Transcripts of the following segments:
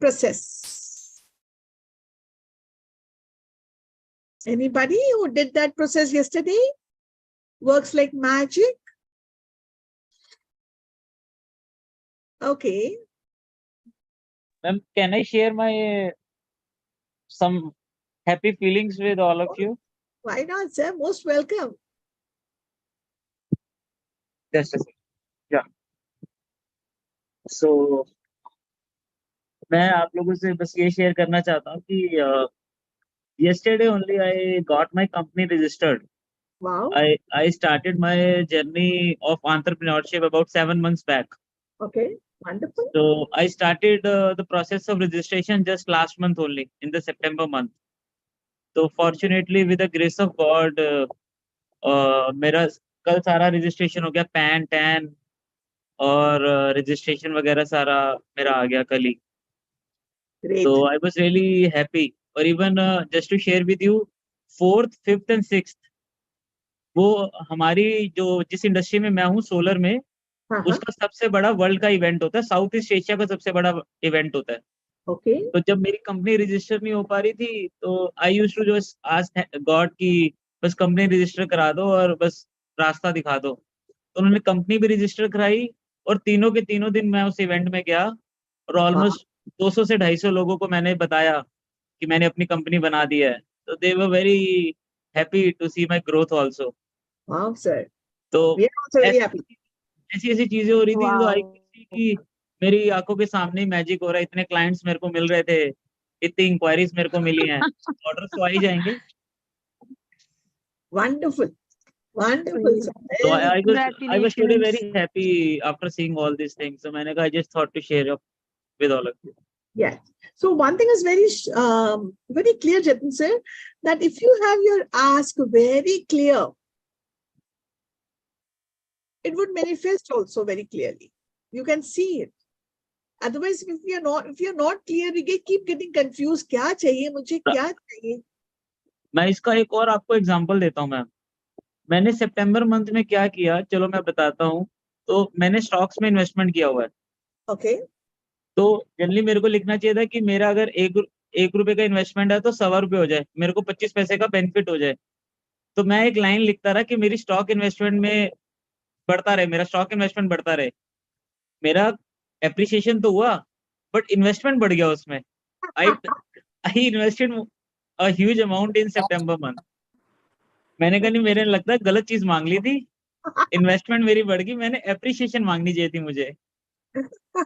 process? Anybody who did that process yesterday? Works like magic? Okay. Ma'am, can I share my some happy feelings with all of you? Why not, sir? Most welcome. Just a second. Yeah. So मैं आप लोगों से बस ये share करना चाहता हूँ कि yesterday only I got my company registered. Wow. I started my journey of entrepreneurship about 7 months back. Okay. Wonderful. So I started the process of registration just last month only, in the September month. So fortunately, with the grace of God, मेरा कल सारा registration हो गया, pan tan और registration वगैरह सारा मेरा आ गया कल ही. Great. So I was really happy. और even just to share with you, 4th, 5th and 6th वो हमारी जो जिस इंडस्ट्री में मैं हूँ सोलर में, उसका सबसे बड़ा वर्ल्ड का इवेंट होता है, साउथ ईस्ट एशिया का सबसे बड़ा इवेंट होता है. ओके. तो जब मेरी कंपनी रजिस्टर नहीं हो पा रही थी तो I used to just ask God कि बस कंपनी रजिस्टर करा दो और बस रास्ता दिखा दो. तो उन्होंने कंपनी भी रजिस्टर कराई और तीनों के तीनों दिन मैं उस इवेंट में गया और ऑलमोस्ट 200 से 250 लोगों को मैंने बताया कि मैंने अपनी कंपनी बना दी है. तो they were very happy to see my growth also. Wow sir. तो We are also very happy. ऐसी चीजें हो रही थी. तो आई Wow. कि मेरी आंखों के सामने ही मैजिक हो रहा है. इतने क्लाइंट्स मेरे को मिल रहे थे, इतनी इंक्वायरीज मेरे को मिली हैं, ऑर्डर्स तो आ ही जाएंगे. Wonderful. Wonderful. sir. So I was today Congratulations. very happy after seeing all these things. So मैंने कहा I just thought to share up with all of you. Yes. So one thing is very clear, Jatin sir, that if you have your ask very clear, it would manifest also very clearly. You can see it. Otherwise, if you're not clear, you keep getting confused. क्या चाहिए मुझे, क्या चाहिए? मैं इसका एक और आपको एग्जांपल देता हूँ. मैंने सितंबर मंथ में क्या किया, चलो मैं बताता हूँ. तो मैंने स्टॉक्स में इन्वेस्टमेंट किया हुआ है. ओके. तो जनरली मेरे को लिखना चाहिए था कि मेरा अगर एक रुपए का इन्वेस्टमेंट है तो 1.25 रुपए हो जाए, मेरे को 25 पैसे का बेनिफिट हो जाए. तो मैं एक लाइन लिखता रहा कि मेरी स्टॉक इन्वेस्टमेंट में बढ़ता रहे, मेरा स्टॉक इन्वेस्टमेंट बढ़ता रहे. मेरा एप्रिसिएशन तो हुआ बट इन्वेस्टमेंट बढ़ गया उसमें. I invested a huge amount in September month. मैंने कहा नहीं, मेरे लगता है गलत चीज मांग ली थी. इन्वेस्टमेंट मेरी बढ़ गई, मैंने एप्रिसिएशन मांगनी चाहिए थी मुझे.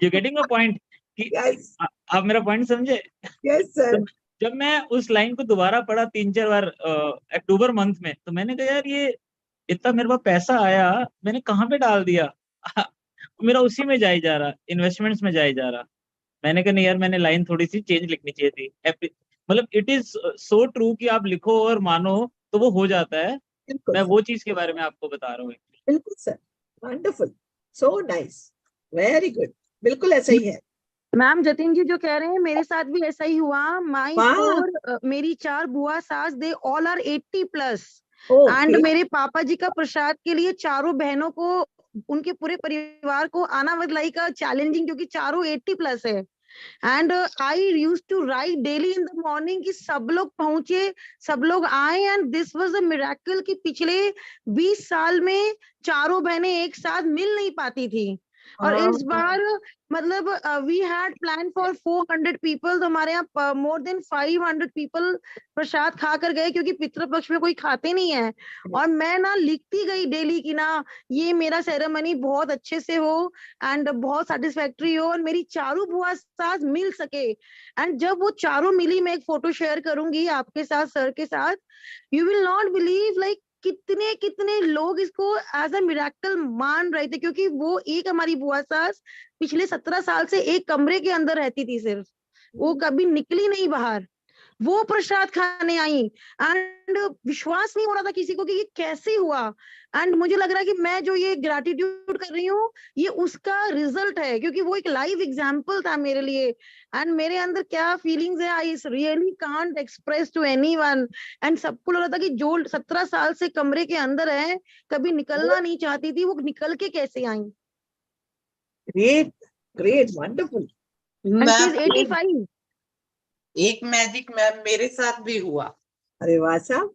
यू गेटिंग अ पॉइंट कि Yes. आप मेरा पॉइंट समझे? Yes, sir. तो जब मैं उस लाइन को दोबारा पढ़ा 3-4 बार अक्टूबर मंथ में, तो मैंने कहा यार ये इतना मेरे पास पैसा आया, मैंने कहाँ पे डाल दिया? मेरा उसी में जाई जा रहा, इन्वेस्टमेंट्स में जाई जा रहा. मैंने कहा नहीं यार, मैंने लाइन थोड़ी सी चेंज लिखनी चाहिए थी. मतलब इट इज सो ट्रू कि आप लिखो और मानो तो वो हो जाता है. बिल्कुल मैं sir. वो चीज के बारे में आपको बता रहा हूँ. बिल्कुल sir. Wonderful. So nice. Very good. बिल्कुल ऐसा ही है. मैम जतिन जी जो कह रहे हैं मेरे साथ भी ऐसा ही हुआ. माई वाह. फोर मेरी 4 बुआ सास, they all are 80+ and Okay. मेरे पापा जी का प्रसाद के लिए चारों बहनों को, उनके पूरे परिवार को आना वाज लाइक चैलेंजिंग, क्योंकि चारों 80+ है. And I used to write daily in the morning कि सब लोग पहुंचे, सब लोग आए. And this was a miracle कि पिछले 20 साल में चारों बहनें एक साथ मिल नहीं पाती थी. और इस बार मतलब we had plan for 400 people, तो हमारे यहाँ मोर देन 500 पीपल प्रसाद खा कर गए, क्योंकि पितृपक्ष में कोई खाते नहीं है. और मैं ना लिखती गई डेली कि ना ये मेरा सेरेमनी बहुत अच्छे से हो एंड बहुत सेटिस्फैक्टरी हो और मेरी चारों बुआ सास मिल सके. एंड जब वो चारों मिली, मैं एक फोटो शेयर करूंगी आपके साथ, सर के साथ. You will not believe like कितने कितने लोग इसको एज अ मिरेकल मान रहे थे, क्योंकि वो एक हमारी बुआ सास पिछले 17 साल से एक कमरे के अंदर रहती थी सिर्फ, वो कभी निकली नहीं बाहर. वो प्रसाद खाने आई एंड विश्वास नहीं हो रहा था किसी को कि ये कैसे हुआ. एंड मुझे लग रहा है कि मैं जो ये ग्रैटिट्यूड कर रही हूँ ये उसका रिजल्ट है, क्योंकि वो एक लाइव एग्जाम्पल था मेरे लिए. एंड मेरे अंदर क्या फीलिंग्स है I really can't express to anyone. And सबको लग रहा था कि जो 17 साल से कमरे के अंदर है, कभी निकलना नहीं चाहती थी, वो निकल के कैसे आई. Great. Great. Wonderful. And she's ma'am 85. एक मैजिक मैम मेरे साथ भी हुआ। अरे वाह साहब।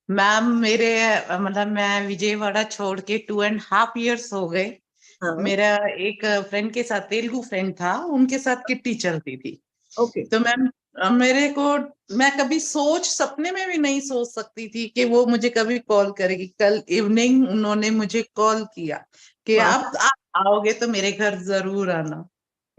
मैम मेरे मतलब मैं विजयवाड़ा छोड़ के 2.5 years हो गए। हाँ मेरा एक फ्रेंड के साथ, तेलुगु फ्रेंड था, उनके साथ किट्टी चलती थी। ओके तो मैम मेरे को, मैं कभी सपने में भी नहीं सोच सकती थी कि वो मुझे कभी कॉल करेगी। कल इवनिंग उन्होंने मुझे कॉल किया कि वाह आप आओगे तो मेरे घर जरूर आना।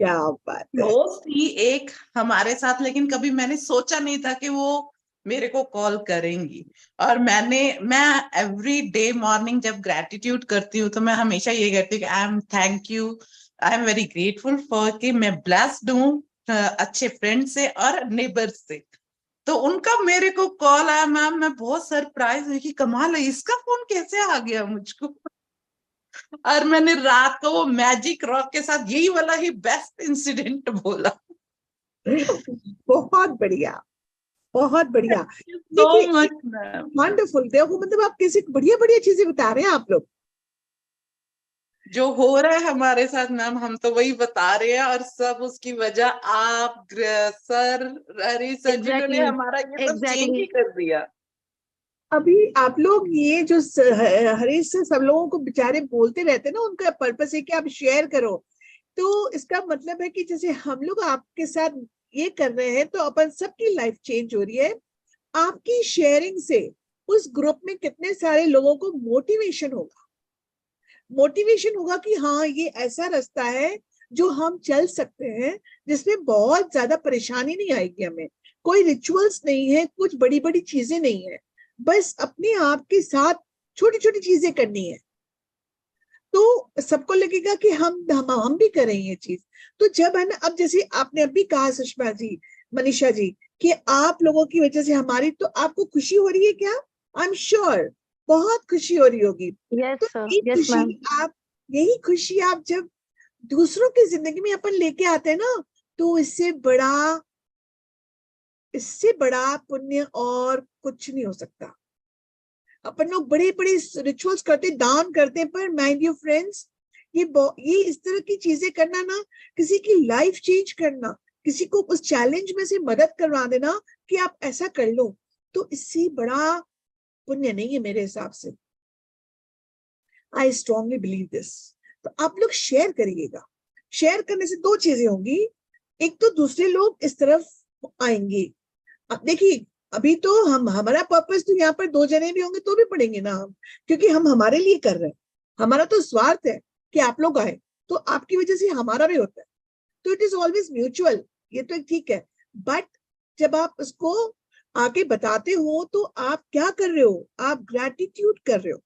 क्या बात है। दोस्त थी एक हमारे साथ, लेकिन कभी मैंने सोचा नहीं था कि वो मेरे को कॉल करेंगी। और मैं एवरी डे मॉर्निंग जब ग्रेटिट्यूड करती हूँ तो मैं हमेशा ये कहती हूँ कि I am very grateful for कि मैं ब्लेस्ड हूँ अच्छे फ्रेंड से और नेबर से। तो उनका मेरे को कॉल आया मैम, मैं बहुत सरप्राइज हुई कि कमाल है, इसका फोन कैसे आ गया मुझको। और मैंने रात को वो मैजिक रॉक के साथ यही वाला ही बेस्ट इंसिडेंट बोला। बहुत बढ़िया, बहुत बढ़िया। सो देखिए मच मैम। वंडरफुल, देखो मतलब आप कैसे बढ़िया बढ़िया चीजें बता रहे हैं आप लोग। जो हो रहा है हमारे साथ मैम, हम तो वही बता रहे हैं, और सब उसकी वजह आप सर, अरे सर जिन्होंने Exactly. हमारा ये सब चेंज Exactly. ही कर दिया। अभी आप लोग ये जो हरीश से सब लोगों को बेचारे बोलते रहते हैं ना, उनका पर्पस है कि आप शेयर करो। तो इसका मतलब है कि जैसे हम लोग आपके साथ ये कर रहे हैं तो अपन सबकी लाइफ चेंज हो रही है। आपकी शेयरिंग से उस ग्रुप में कितने सारे लोगों को मोटिवेशन होगा कि हाँ ये ऐसा रास्ता है जो हम चल सकते हैं, जिसमें बहुत ज्यादा परेशानी नहीं आएगी हमें। कोई रिचुअल्स नहीं है, कुछ बड़ी बड़ी चीजें नहीं है, बस अपने आप के साथ छोटी छोटी चीजें करनी है। तो सबको लगेगा कि हम भी करें ये चीज। तो जब है ना, अब जैसे आपने अभी कहा सुषमा जी, मनीषा जी, कि आप लोगों की वजह से हमारी, तो आपको खुशी हो रही है क्या? आई एम श्योर बहुत खुशी हो रही होगी। Yes, तो sir. ये Yes, खुशी ma'am. आप, यही खुशी आप जब दूसरों की जिंदगी में अपन लेके आते हैं ना, तो इससे बड़ा पुण्य और कुछ नहीं हो सकता। अपन लोग बड़े बड़े रिचुअल्स करते, दान करते, पर माइंड यू फ्रेंड्स, ये इस तरह की चीजें करना ना, किसी की लाइफ चेंज करना, किसी को उस चैलेंज में से मदद करवा देना कि आप ऐसा कर लो, तो इससे बड़ा पुण्य नहीं है मेरे हिसाब से। I strongly believe this. तो आप लोग शेयर करिएगा। शेयर करने से दो चीजें होंगी, एक तो दूसरे लोग इस तरफ आएंगे। अब देखिए, अभी तो हमारा पर्पस तो यहाँ पर 2 जने भी होंगे तो भी पढ़ेंगे ना हम, क्योंकि हम हमारे लिए कर रहे हैं। हमारा तो स्वार्थ है कि आप लोग आए, तो आपकी वजह से हमारा भी होता है, तो इट इज ऑलवेज म्यूचुअल। ये तो ठीक है, बट जब आप उसको आगे बताते हो तो आप क्या कर रहे हो? आप ग्रेटिट्यूड कर रहे हो।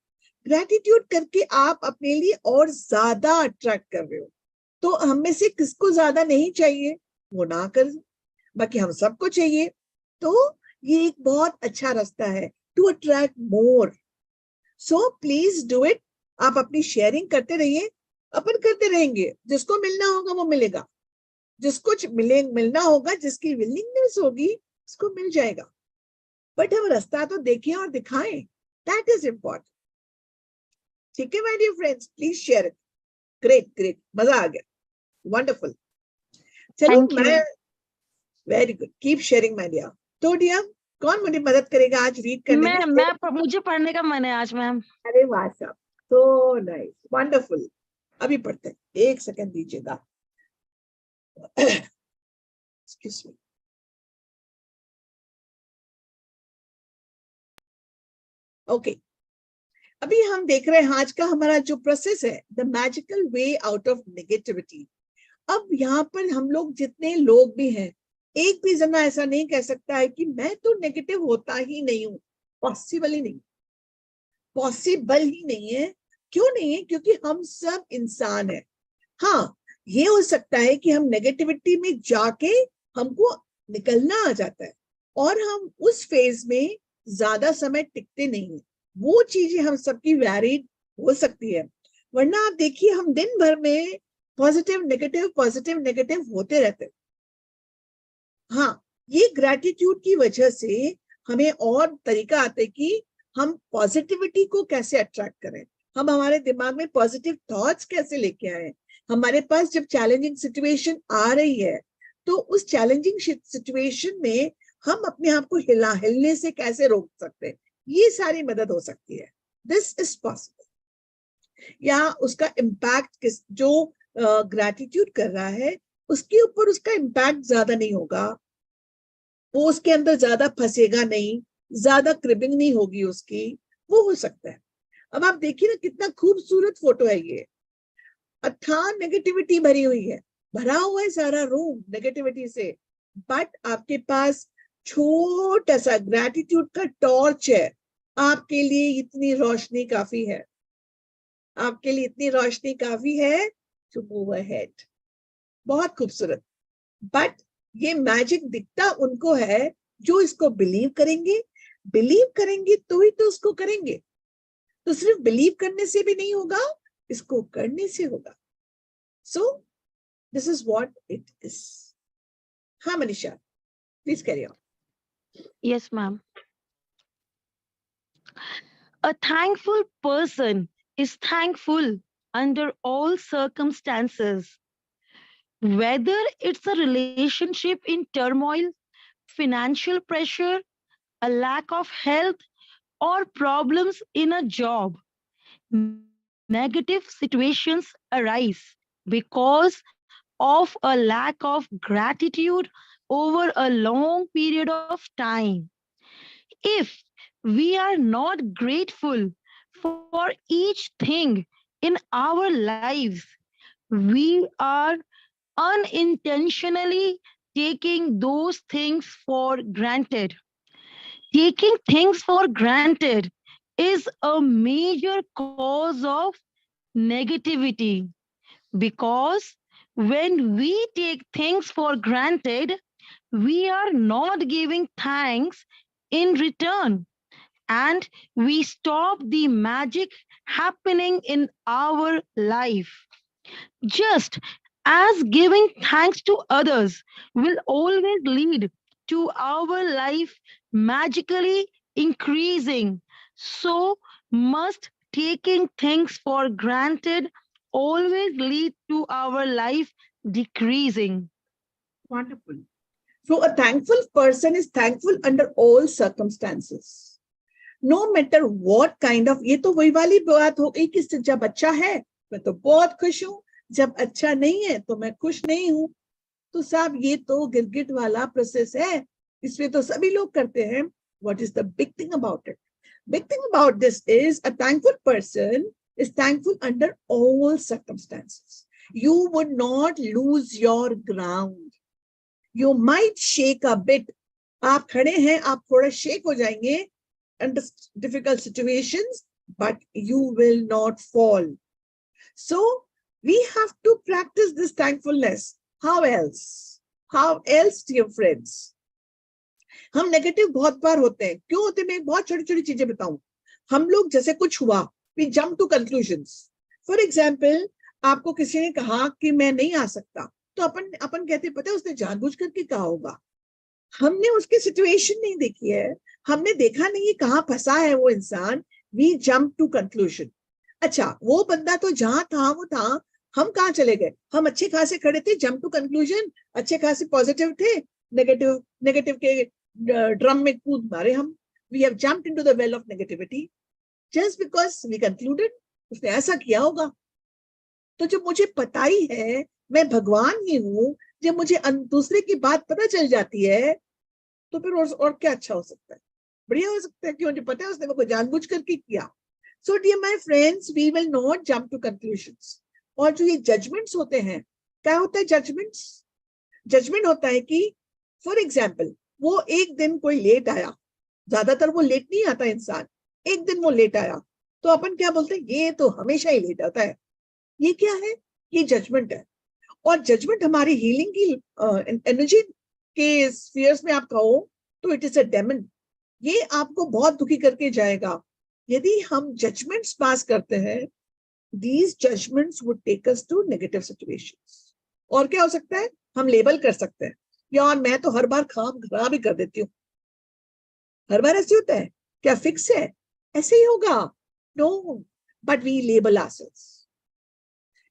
ग्रेटिट्यूड करके आप अपने लिए और ज्यादा अट्रैक्ट कर रहे हो। तो हम में से किसको ज्यादा नहीं चाहिए, वो ना कर, बाकी हम सबको चाहिए। तो ये एक बहुत अच्छा रास्ता है to attract more. So please do it. आप अपनी शेयरिंग करते रहिए, अपन करते रहेंगे। जिसको मिलना होगा वो मिलेगा, जिसको मिलना होगा, जिसकी विलिंगनेस होगी उसको मिल जाएगा। बट हम रास्ता तो देखें और दिखाएं, दैट इज इम्पोर्टेंट। ठीक है my dear friends, please share it. Great great, मजा आ गया, वंडरफुल। चलो Thank you. मैं, very good, keep sharing my dear. तो डियर, कौन मुझे मदद करेगा आज रीड करने में? मुझे पढ़ने का मन है आज मैम। अरे वाह साहब, सो नाइस, वंडरफुल। अभी पढ़ते हैं, एक सेकंड दीजिएगा। Excuse me. ओके, अभी हम देख रहे हैं आज का हमारा जो प्रोसेस है, the magical way out of negativity. अब यहाँ पर हम लोग जितने लोग भी हैं, एक भी जना ऐसा नहीं कह सकता है कि मैं तो नेगेटिव होता ही नहीं हूँ। पॉसिबल ही नहीं, पॉसिबल ही नहीं है। क्यों नहीं है? क्योंकि हम सब इंसान हैं। हाँ, ये हो सकता है कि हम नेगेटिविटी में जाके हमको निकलना आ जाता है और हम उस फेज में ज्यादा समय टिकते नहीं है। वो चीजें हम सबकी वैरिड हो सकती है, वरना आप देखिए हम दिन भर में पॉजिटिव नेगेटिव होते रहते हैं। हाँ, ये ग्रेटिट्यूड की वजह से हमें और तरीका आता है कि हम पॉजिटिविटी को कैसे अट्रैक्ट करें, हम हमारे दिमाग में पॉजिटिव थॉट्स कैसे लेके आए। हमारे पास जब चैलेंजिंग सिचुएशन आ रही है तो उस चैलेंजिंग सिचुएशन में हम अपने आप को हिलने से कैसे रोक सकते हैं, ये सारी मदद हो सकती है. This is possible. या उसका इम्पैक्ट किस जो ग्रैटिट्यूड कर रहा है उसके ऊपर उसका इम्पैक्ट ज्यादा नहीं होगा, वो उसके अंदर ज्यादा फंसेगा नहीं, ज्यादा क्रिबिंग नहीं होगी उसकी, वो हो सकता है. अब आप देखिए ना कितना खूबसूरत फोटो है ये. अथाह नेगेटिविटी भरी हुई है, भरा हुआ है सारा रूम नेगेटिविटी से, बट आपके पास छोटा सा ग्रैटिट्यूड का टॉर्च है. आपके लिए इतनी रोशनी काफी है, आपके लिए इतनी रोशनी काफी है टू मूव अहेड. बहुत खूबसूरत. बट ये मैजिक दिखता उनको है जो इसको बिलीव करेंगे तो ही तो उसको करेंगे. तो सिर्फ बिलीव करने से भी नहीं होगा, इसको करने से होगा. So this is what it is. हाँ Manisha, please carry on. Yes, ma'am. A thankful person is thankful under all circumstances, whether it's a relationship in turmoil, financial pressure, a lack of health, or problems in a job. Negative situations arise because of a lack of gratitude over a long period of time. If we are not grateful for each thing in our lives, we are unintentionally taking those things for granted. Taking things for granted is a major cause of negativity, because when we take things for granted, we are not giving thanks in return, and we stop the magic happening in our life. Just as giving thanks to others will always lead to our life magically increasing, so must taking things for granted always lead to our life decreasing. Wonderful. So a thankful person is thankful under all circumstances, no matter what kind of. ये तो वही वाली बात हो गई कि जब अच्छा है मैं तो बहुत खुश हूँ, जब अच्छा नहीं है तो मैं खुश नहीं हूँ. तो साहब ये तो गिरगिट वाला प्रोसेस है, इसमें तो सभी लोग करते हैं. What is the big thing about it? Big thing about this is a thankful person is thankful under all circumstances. You would not lose your ground. You might shake a bit. आप खड़े हैं, आप थोड़ा shake हो जाएंगे under difficult situations, but you will not fall. So we have to practice this thankfulness. How else? How else, dear friends? हम negative बहुत बार होते हैं. क्यों होते हैं? मैं बहुत छोटी छोटी चीजें बताऊं. हम लोग जैसे कुछ हुआ, we jump to conclusions. For example, आपको किसी ने कहा कि मैं नहीं आ सकता, तो अपन कहते पता है उसने जानबूझ करके कहा होगा. हमने उसकी सिचुएशन नहीं देखी है, हमने देखा नहीं है कहाँ फंसा है वो इंसान. We jump to conclusion. अच्छा वो बंदा तो जहां था वो था, हम कहाँ चले गए? हम अच्छे खासे खड़े थे, जंप टू कंक्लूजन, अच्छे खासे पॉजिटिव थे, नेगेटिव के ड्रम में कूद मारे हम. We have jumped into the well of negativity just because we concluded उसने ऐसा किया होगा. तो जो मुझे पता ही है मैं भगवान ही हूं, जब मुझे दूसरे की बात पता चल जाती है तो फिर और क्या अच्छा हो सकता है? बढ़िया हो सकता है कि मुझे पता है उसने मेरे को जानबूझ करके किया. So dear my friends, we will not jump to conclusions. और जो ये जजमेंट्स होते हैं, क्या होता है जजमेंट्स? जजमेंट होता है कि फॉर एग्जाम्पल वो एक दिन कोई लेट आया, ज्यादातर वो लेट नहीं आता इंसान, एक दिन वो लेट आया, तो अपन क्या बोलते हैं? ये तो हमेशा ही लेट आता है. ये क्या है? ये जजमेंट है. और जजमेंट हमारी हीलिंग की एनर्जी के स्फीयर्स में आप कहो तो इट इज अ डेमन. ये आपको बहुत दुखी करके जाएगा. यदि हम जजमेंट्स पास करते हैं, these judgments would take us to negative situations. और क्या हो सकता है? हम लेबल कर सकते हैं, यार मैं तो हर बार काम खराब ही कर देती हूँ. हर बार ऐसे होता है क्या? फिक्स है ऐसे ही होगा? No, but we label ourselves.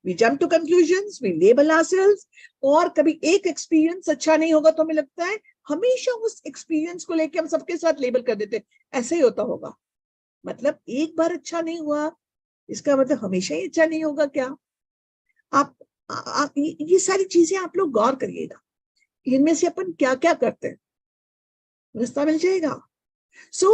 We jump to conclusions, we label ourselves, और कभी एक एक्सपीरियंस अच्छा नहीं होगा तो हमें लगता है हमेशा उस एक्सपीरियंस को लेके हम सबके साथ लेबल कर देते हैं, ऐसे ही होता होगा। मतलब एक बार अच्छा नहीं हुआ इसका मतलब हमेशा ही अच्छा नहीं होगा क्या? आप ये सारी चीजें आप लोग गौर करिएगा, इनमें से अपन क्या क्या करते हैं, रास्ता मिल जाएगा। So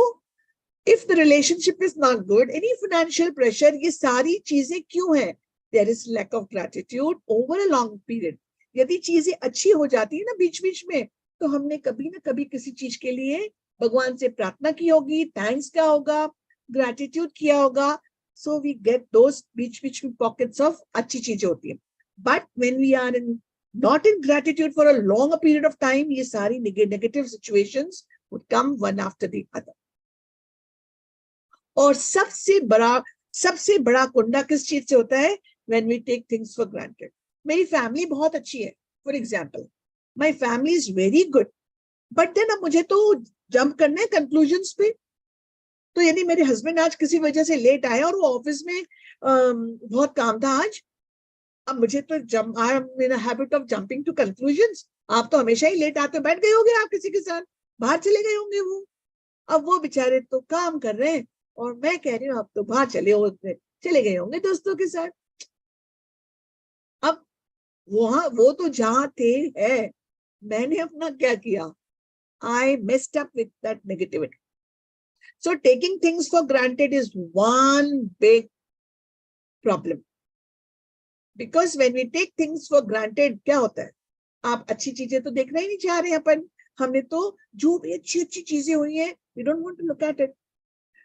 if the relationship is not good, any financial pressure, ये सारी चीजें क्यों है? There is lack of gratitude over a long period. यदि चीजें अच्छी हो जाती है ना बीच बीच में, तो हमने कभी ना कभी किसी चीज के लिए भगवान से प्रार्थना की होगी, थैंक्स किया होगा, ग्रैटिट्यूड किया होगा, सो वी गेट दोस बीच बीच में पॉकेट्स ऑफ अच्छी चीजें होती है। But when we are in not in gratitude for a longer period of time, ये सारी negative situations would come one after the other. और सबसे बड़ा कुंडा किस चीज से होता है? When we take things for granted. मेरी फैमिली बहुत अच्छी है, for example my family is very good, but then अब मुझे तो जंप करना है कंक्लूजन्स पे। तो यदि मेरे हस्बैंड आज किसी वजह से लेट आए और वो ऑफिस में बहुत काम था आज, अब मुझे तो I am in a habit of jumping to conclusions. आप तो हमेशा ही लेट आते हो, बैठ गए होंगे आप किसी के साथ, बाहर चले गए होंगे वो, अब वो बेचारे तो काम कर रहे हैं और मैं कह रही हूँ आप तो बाहर चले गए होंगे दोस्तों के साथ। अब वो तो जहां थे है, मैंने अपना क्या किया? I messed up with that negativity. So taking things for granted is one big problem. Because when we take things for granted, क्या होता है? आप अच्छी चीजें तो देखना ही नहीं चाह रहे हैं अपन, हमने तो जो भी अच्छी चीजें हुई हैं, we don't want to look at it.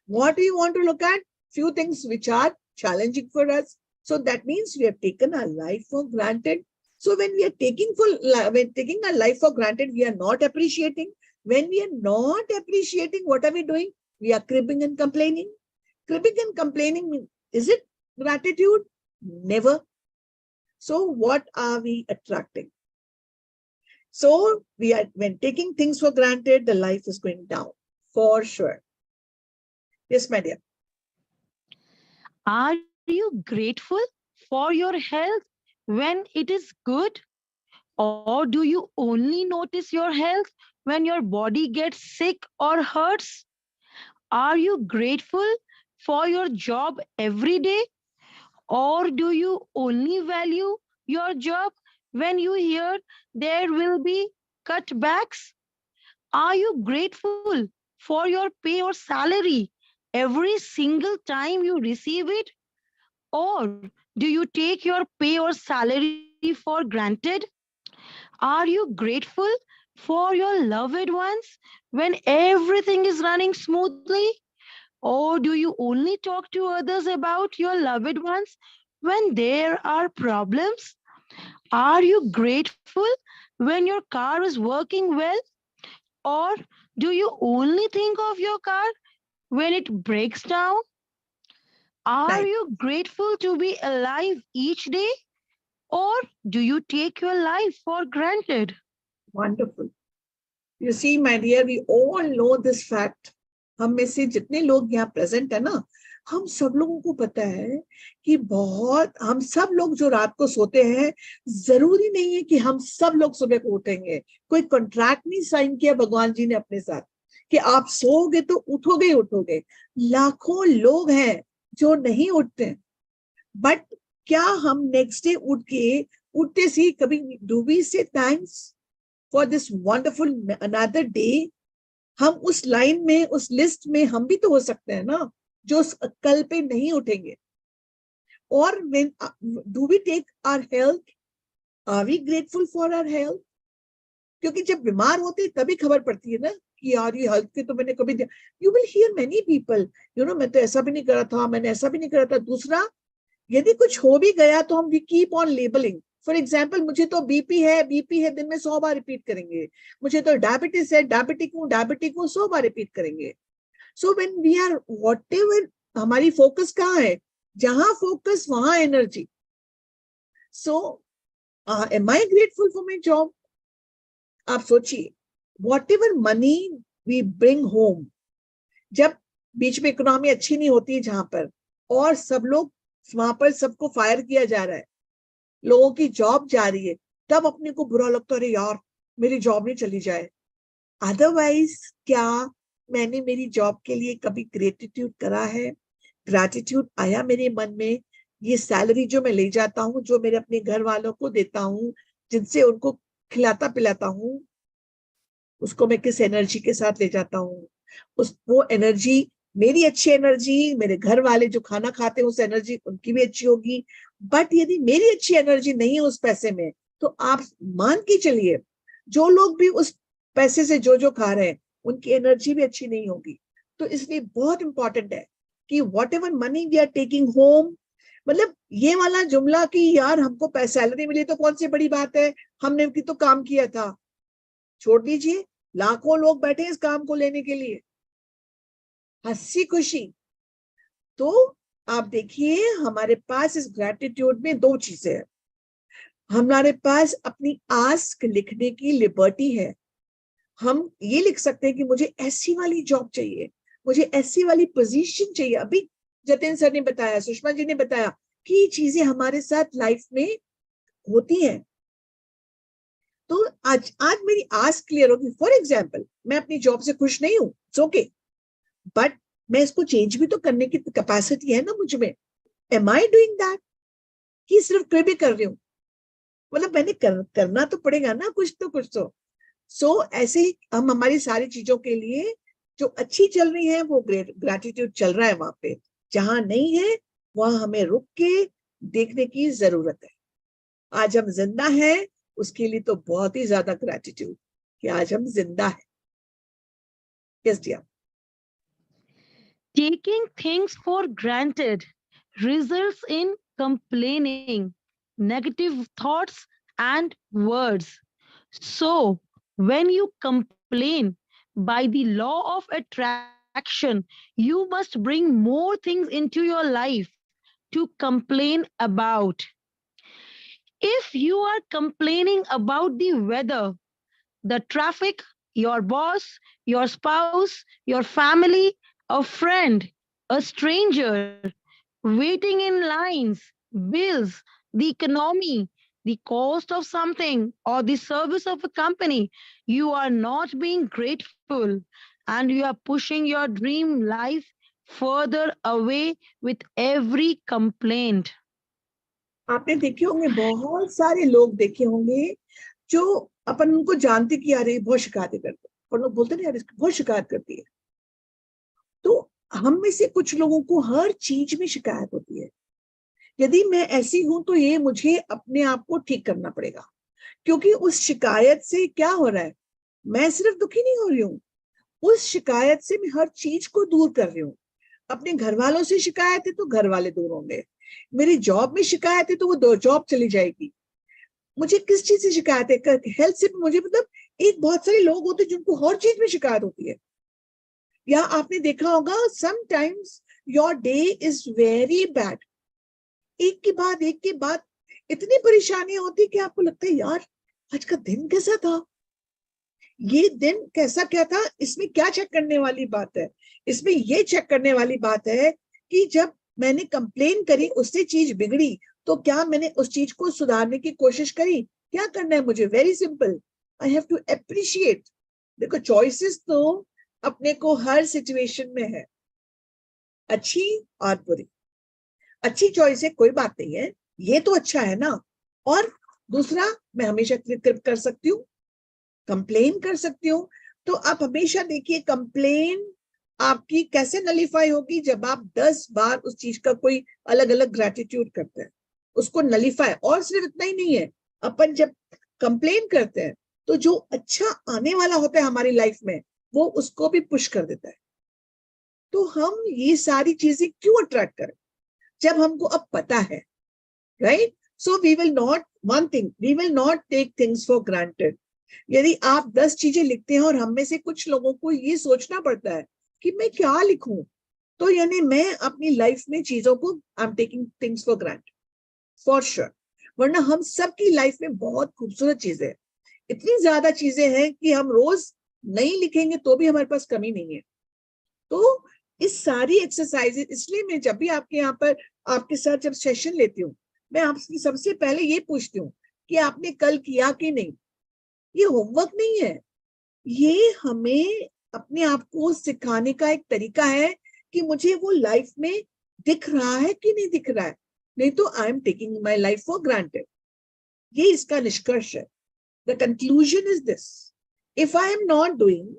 What do you want to look at? Few things which are challenging for us. So that means we have taken our life for granted. So when we are taking our life for granted, we are not appreciating. When we are not appreciating, what are we doing? We are cribbing and complaining. Cribbing and complaining, is it gratitude? Never. So what are we attracting? So when taking things for granted, the life is going down for sure. Yes, my dear. Are you grateful for your health when it is good? Or do you only notice your health when your body gets sick or hurts? Are you grateful for your job every day? Or do you only value your job when you hear there will be cutbacks? Are you grateful for your pay or salary every single time you receive it? Or do you take your pay or salary for granted? Are you grateful for your loved ones when everything is running smoothly? Or do you only talk to others about your loved ones when there are problems? Are you grateful when your car is working well? Or do you only think of your car when it breaks down? Are Right. you grateful to be alive each day? Or do you take your life for granted? Wonderful. You see, my dear, we all know this fact. हम में से जितने लोग यहाँ present है ना, हम सब लोगों को पता है कि हम सब लोग जो रात को सोते हैं, जरूरी नहीं है कि हम सब लोग सुबह को उठेंगे। कोई कॉन्ट्रैक्ट नहीं साइन किया भगवान जी ने अपने साथ कि आप सोओगे तो उठोगे ही उठोगे। लाखों लोग हैं जो नहीं उठते, बट क्या हम नेक्स्ट डे उठते से कभी डू वी से thanks for this wonderful another day? हम उस लाइन में, उस लिस्ट में हम भी तो हो सकते हैं ना, जो कल पे नहीं उठेंगे। और when do we take our health? Are we grateful for our health? क्योंकि जब बीमार होते तभी खबर पड़ती है ना कि यार ये हेल्थ के तो मैंने कभी, you will hear many people, मैं तो ऐसा भी नहीं करा था, मैंने ऐसा भी नहीं करा था। दूसरा, यदि कुछ हो भी गया तो हम we keep on labeling. For example, मुझे तो बीपी है, दिन में 100 बार रिपीट करेंगे। मुझे तो डायबिटीज है, डायबिटिक हूँ 100 बार रिपीट करेंगे। So when we are whatever, हमारी फोकस कहाँ है? जहां फोकस वहां energy. So am I grateful for my job? आप सोचिए, whatever money we bring home, जब बीच में इकोनॉमी अच्छी नहीं होती जहां पर, और सब लोग वहां पर सबको फायर किया जा रहा है, लोगों की जॉब जा रही है, तब अपने को बुरा लगता है, अरे यार मेरी जॉब नहीं चली जाए। अदरवाइज क्या मैंने मेरी जॉब के लिए कभी ग्रेटिट्यूड करा है? ग्रेटिट्यूड आया मेरे मन में? ये सैलरी जो मैं ले जाता हूँ, जो मेरे अपने घर वालों को देता हूँ, जिनसे उनको खिलाता पिलाता हूँ, उसको मैं किस एनर्जी के साथ ले जाता हूँ? वो एनर्जी मेरी अच्छी एनर्जी, मेरे घर वाले जो खाना खाते हैं उस एनर्जी उनकी भी अच्छी होगी। बट यदि मेरी अच्छी एनर्जी नहीं है उस पैसे में, तो आप मान के चलिए जो लोग भी उस पैसे से जो जो खा रहे हैं उनकी एनर्जी भी अच्छी नहीं होगी। तो इसलिए बहुत इंपॉर्टेंट है कि whatever money we are taking home, मतलब ये वाला जुमला कि यार हमको सैलरी मिली तो कौन सी बड़ी बात है, हमने भी तो काम किया था, छोड़ दीजिए। लाखों लोग बैठे हैं इस काम को लेने के लिए, हंसी खुशी। तो आप देखिए हमारे पास इस ग्रैटिट्यूड में दो चीजें हैं। हमारे पास अपनी आस्क लिखने की लिबर्टी है। हम ये लिख सकते हैं कि मुझे ऐसी वाली जॉब चाहिए, मुझे ऐसी वाली पोजीशन चाहिए। अभी जतिन सर ने बताया, सुषमा जी ने बताया कि ये चीजें हमारे साथ लाइफ में होती हैं। तो आज मेरी आस्क क्लियर होगी। फॉर एग्जाम्पल, मैं अपनी जॉब से खुश नहीं हूँ, इट्स ओके, बट मैं इसको चेंज भी तो करने की कैपेसिटी है ना मुझ में। एम आई डूइंग दैट कि सिर्फ कोई भी कर रही हूँ? मतलब मैंने करना तो पड़ेगा ना कुछ तो। सो ऐसे ही हम हमारी सारी चीजों के लिए जो अच्छी चल रही है वो ग्रेटिट्यूड चल रहा है वहां पे, जहां नहीं है वहां हमें रुक के देखने की जरूरत है। आज हम जिंदा हैं उसके लिए तो बहुत ही ज्यादा ग्रेटिट्यूड कि आज हम जिंदा हैं। Yes dear. Taking things for granted results in complaining, negative thoughts, and words. So, when you complain, by the law of attraction, you must bring more things into your life to complain about. If you are complaining about the weather, the traffic, your boss, your spouse, your family, a friend, a stranger, waiting in lines, bills, the economy, the cost of something, or the service of a company, you are not being grateful and you are pushing your dream life further away with every complaint. आपने देखे होंगे, बहुत सारे लोग देखे होंगे जो अपन उनको जानते कि यार ये बहुत शिकायतें करते, और लोग बोलते नहीं यार इसकी बहुत शिकायत करती है। तो हम में से कुछ लोगों को हर चीज में शिकायत होती है। यदि मैं ऐसी हूं तो ये मुझे अपने आप को ठीक करना पड़ेगा, क्योंकि उस शिकायत से क्या हो रहा है, मैं सिर्फ दुखी नहीं हो रही हूँ, उस शिकायत से मैं हर चीज को दूर कर रही हूँ। अपने घर वालों से शिकायत है तो घर वाले दूर होंगे, मेरी जॉब में शिकायत है तो वो जॉब चली जाएगी। मुझे किस चीज से शिकायत है? हेल्थ से मुझे, मतलब एक बहुत सारे लोग होते हैं जिनको हर चीज में शिकायत होती है। या आपने देखा होगा sometimes your day is very bad, एक के बाद इतनी परेशानियां होती कि आपको लगता है यार आज का दिन कैसा था, ये दिन कैसा क्या था। इसमें क्या चेक करने वाली बात है? इसमें ये चेक करने वाली बात है कि जब मैंने कंप्लेन करी उससे चीज बिगड़ी, तो क्या मैंने उस चीज को सुधारने की कोशिश करी? क्या करना है मुझे? Very simple, I have to appreciate. देखो चॉइसेस तो अपने को हर सिचुएशन में है, अच्छी और बुरी। अच्छी चॉइस है, कोई बात नहीं है, ये तो अच्छा है ना। और दूसरा, मैं हमेशा क्लिक कर सकती हूँ, कंप्लेन कर सकती हूँ। तो आप हमेशा देखिए कंप्लेन आपकी कैसे नलीफाई होगी, जब आप 10 बार उस चीज का कोई अलग अलग ग्रेटिट्यूड करते हैं, उसको नलीफाई। और सिर्फ इतना ही नहीं है, अपन जब कंप्लेन करते हैं तो जो अच्छा आने वाला होता है हमारी लाइफ में वो उसको भी पुश कर देता है। तो हम ये सारी चीजें क्यों अट्रैक्ट करें जब हमको अब पता है, right? So we will not, one thing, we will not take things for granted. यदि आप 10 चीजें लिखते हैं और हम में से कुछ लोगों को ये सोचना पड़ता है कि मैं क्या लिखूं, तो यानी मैं अपनी लाइफ में चीजों को, I am taking things for granted for sure. वरना हम सबकी लाइफ में बहुत खूबसूरत चीजें हैं, इतनी ज्यादा चीजें हैं कि हम रोज नहीं लिखेंगे तो भी हमारे पास कमी नहीं है। तो इस सारी एक्सरसाइजेस, इसलिए मैं जब भी आपके यहाँ पर आपके साथ जब सेशन लेती हूँ, मैं आपसे सबसे पहले ये पूछती हूँ कि आपने कल किया कि नहीं। ये होमवर्क नहीं है, ये हमें अपने आप को सिखाने का एक तरीका है कि मुझे वो लाइफ में दिख रहा है कि नहीं दिख रहा है, नहीं तो I am taking my life for granted. ये इसका निष्कर्ष है। The conclusion is this, if I am not doing,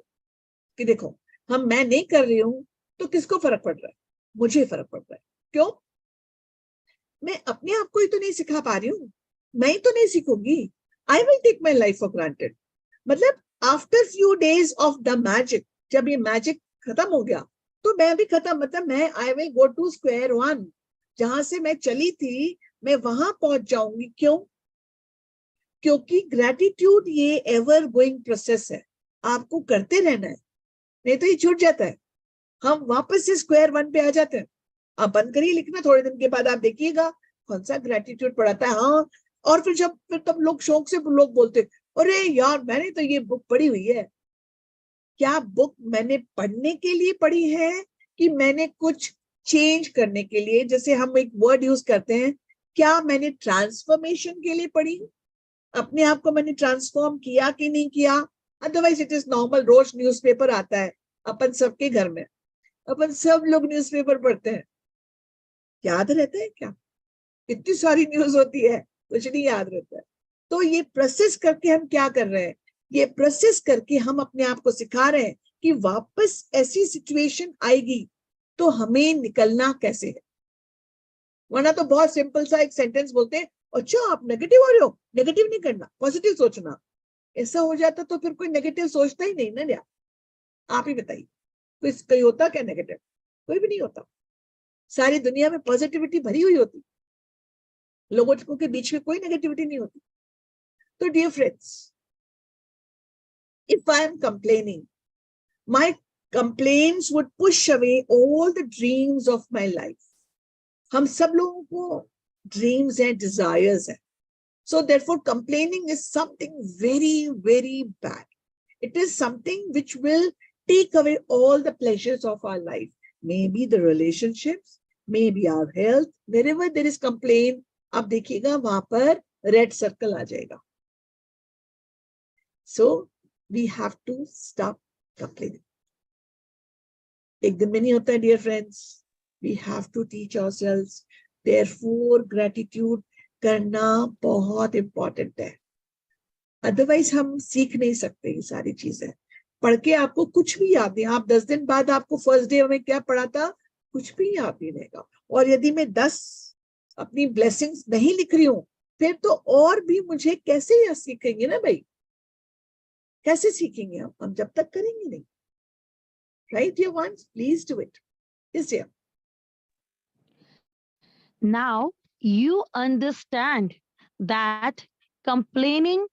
कि देखो मैं नहीं कर रही हूं तो किसको फर्क पड़ रहा है? मुझे फर्क पड़ रहा है। क्यों? मैं अपने आप को ही तो नहीं सिखा पा रही हूँ, मैं ही तो नहीं सीखूंगी। I will take my life for granted. मतलब after few days of the magic, जब ये मैजिक खत्म हो गया तो मैं भी खत्म, मतलब मैं I will go to square one, जहां से मैं चली थी मैं वहां पहुंच जाऊंगी। क्यों? क्योंकि ग्रेटिट्यूड ये एवर गोइंग प्रोसेस है, आपको करते रहना है, नहीं तो ये छूट जाता है। हम वापस से स्क्वायर वन पे आ जाते हैं। आप बंद करिए लिखना, थोड़े दिन के बाद आप देखिएगा कौन सा ग्रेटिट्यूड पढ़ाता है। हाँ, और फिर तब लोग शौक से लोग बोलते, अरे यार मैंने तो ये बुक पढ़ी हुई है। क्या बुक मैंने पढ़ने के लिए पढ़ी है कि मैंने कुछ चेंज करने के लिए? जैसे हम एक वर्ड यूज करते हैं, क्या मैंने ट्रांसफॉर्मेशन के लिए पढ़ी? अपने आप को मैंने ट्रांसफॉर्म किया कि नहीं किया? अदरवाइज इट इज नॉर्मल, रोज न्यूज़पेपर आता है अपन सबके घर में, अपन सब लोग न्यूज़पेपर पढ़ते हैं, याद रहता है क्या? इतनी सारी न्यूज होती है, कुछ नहीं याद रहता है। तो ये प्रोसेस करके हम क्या कर रहे हैं? ये प्रोसेस करके हम अपने आप को सिखा रहे हैं कि वापस ऐसी सिचुएशन आएगी तो हमें निकलना कैसे है। वरना तो बहुत सिंपल सा एक सेंटेंस बोलते हैं, अच्छा आप नेगेटिव हो रहे हो, नेगेटिव नहीं करना, पॉजिटिव सोचना। ऐसा हो जाता तो फिर कोई नेगेटिव सोचता ही नहीं ना यार। आप ही बताइए, कोई होता क्या नेगेटिव? कोई भी नहीं होता। सारी दुनिया में पॉजिटिविटी भरी हुई होती, लोगों के बीच में कोई नेगेटिविटी नहीं होती। तो dear friends, if I am complaining, my complaints would push away all the dreams of my life. हम सब लोगों को dreams and desires है. So therefore complaining is something very, very bad. It is something which will take away all the pleasures of our life. Maybe the relationships, maybe our health. Wherever there is complaint, आप देखिएगा वहां पर red circle आ जाएगा. So we have to stop complaining. एक दिन में नहीं होता है dear friends. We have to teach ourselves. Therefore gratitude करना बहुत important है. Otherwise हम सीख नहीं सकते ये सारी चीजें। पढ़ के आपको कुछ भी याद नहीं, आप 10 दिन बाद आपको फर्स्ट डे में क्या पढ़ा था कुछ भी याद नहीं रहेगा। और यदि मैं 10 अपनी ब्लेसिंग्स नहीं लिख रही हूँ फिर तो और भी मुझे कैसे यह सीखेंगे ना भाई, कैसे सीखेंगे हम जब तक करेंगे नहीं। Right, dear ones, please do it. Yes, dear. Now you understand that complaining,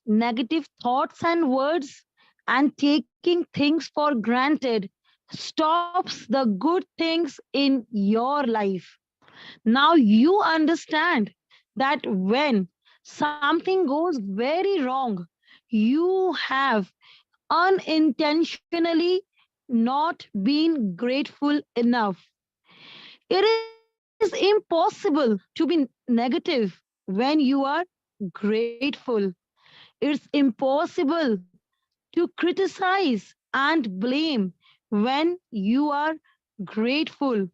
negative thoughts and words, and taking things for granted stops the good things in your life. Now you understand that when something goes very wrong, you have unintentionally not been grateful enough. It is impossible to be negative when you are grateful. It's impossible to criticize and blame when you are grateful.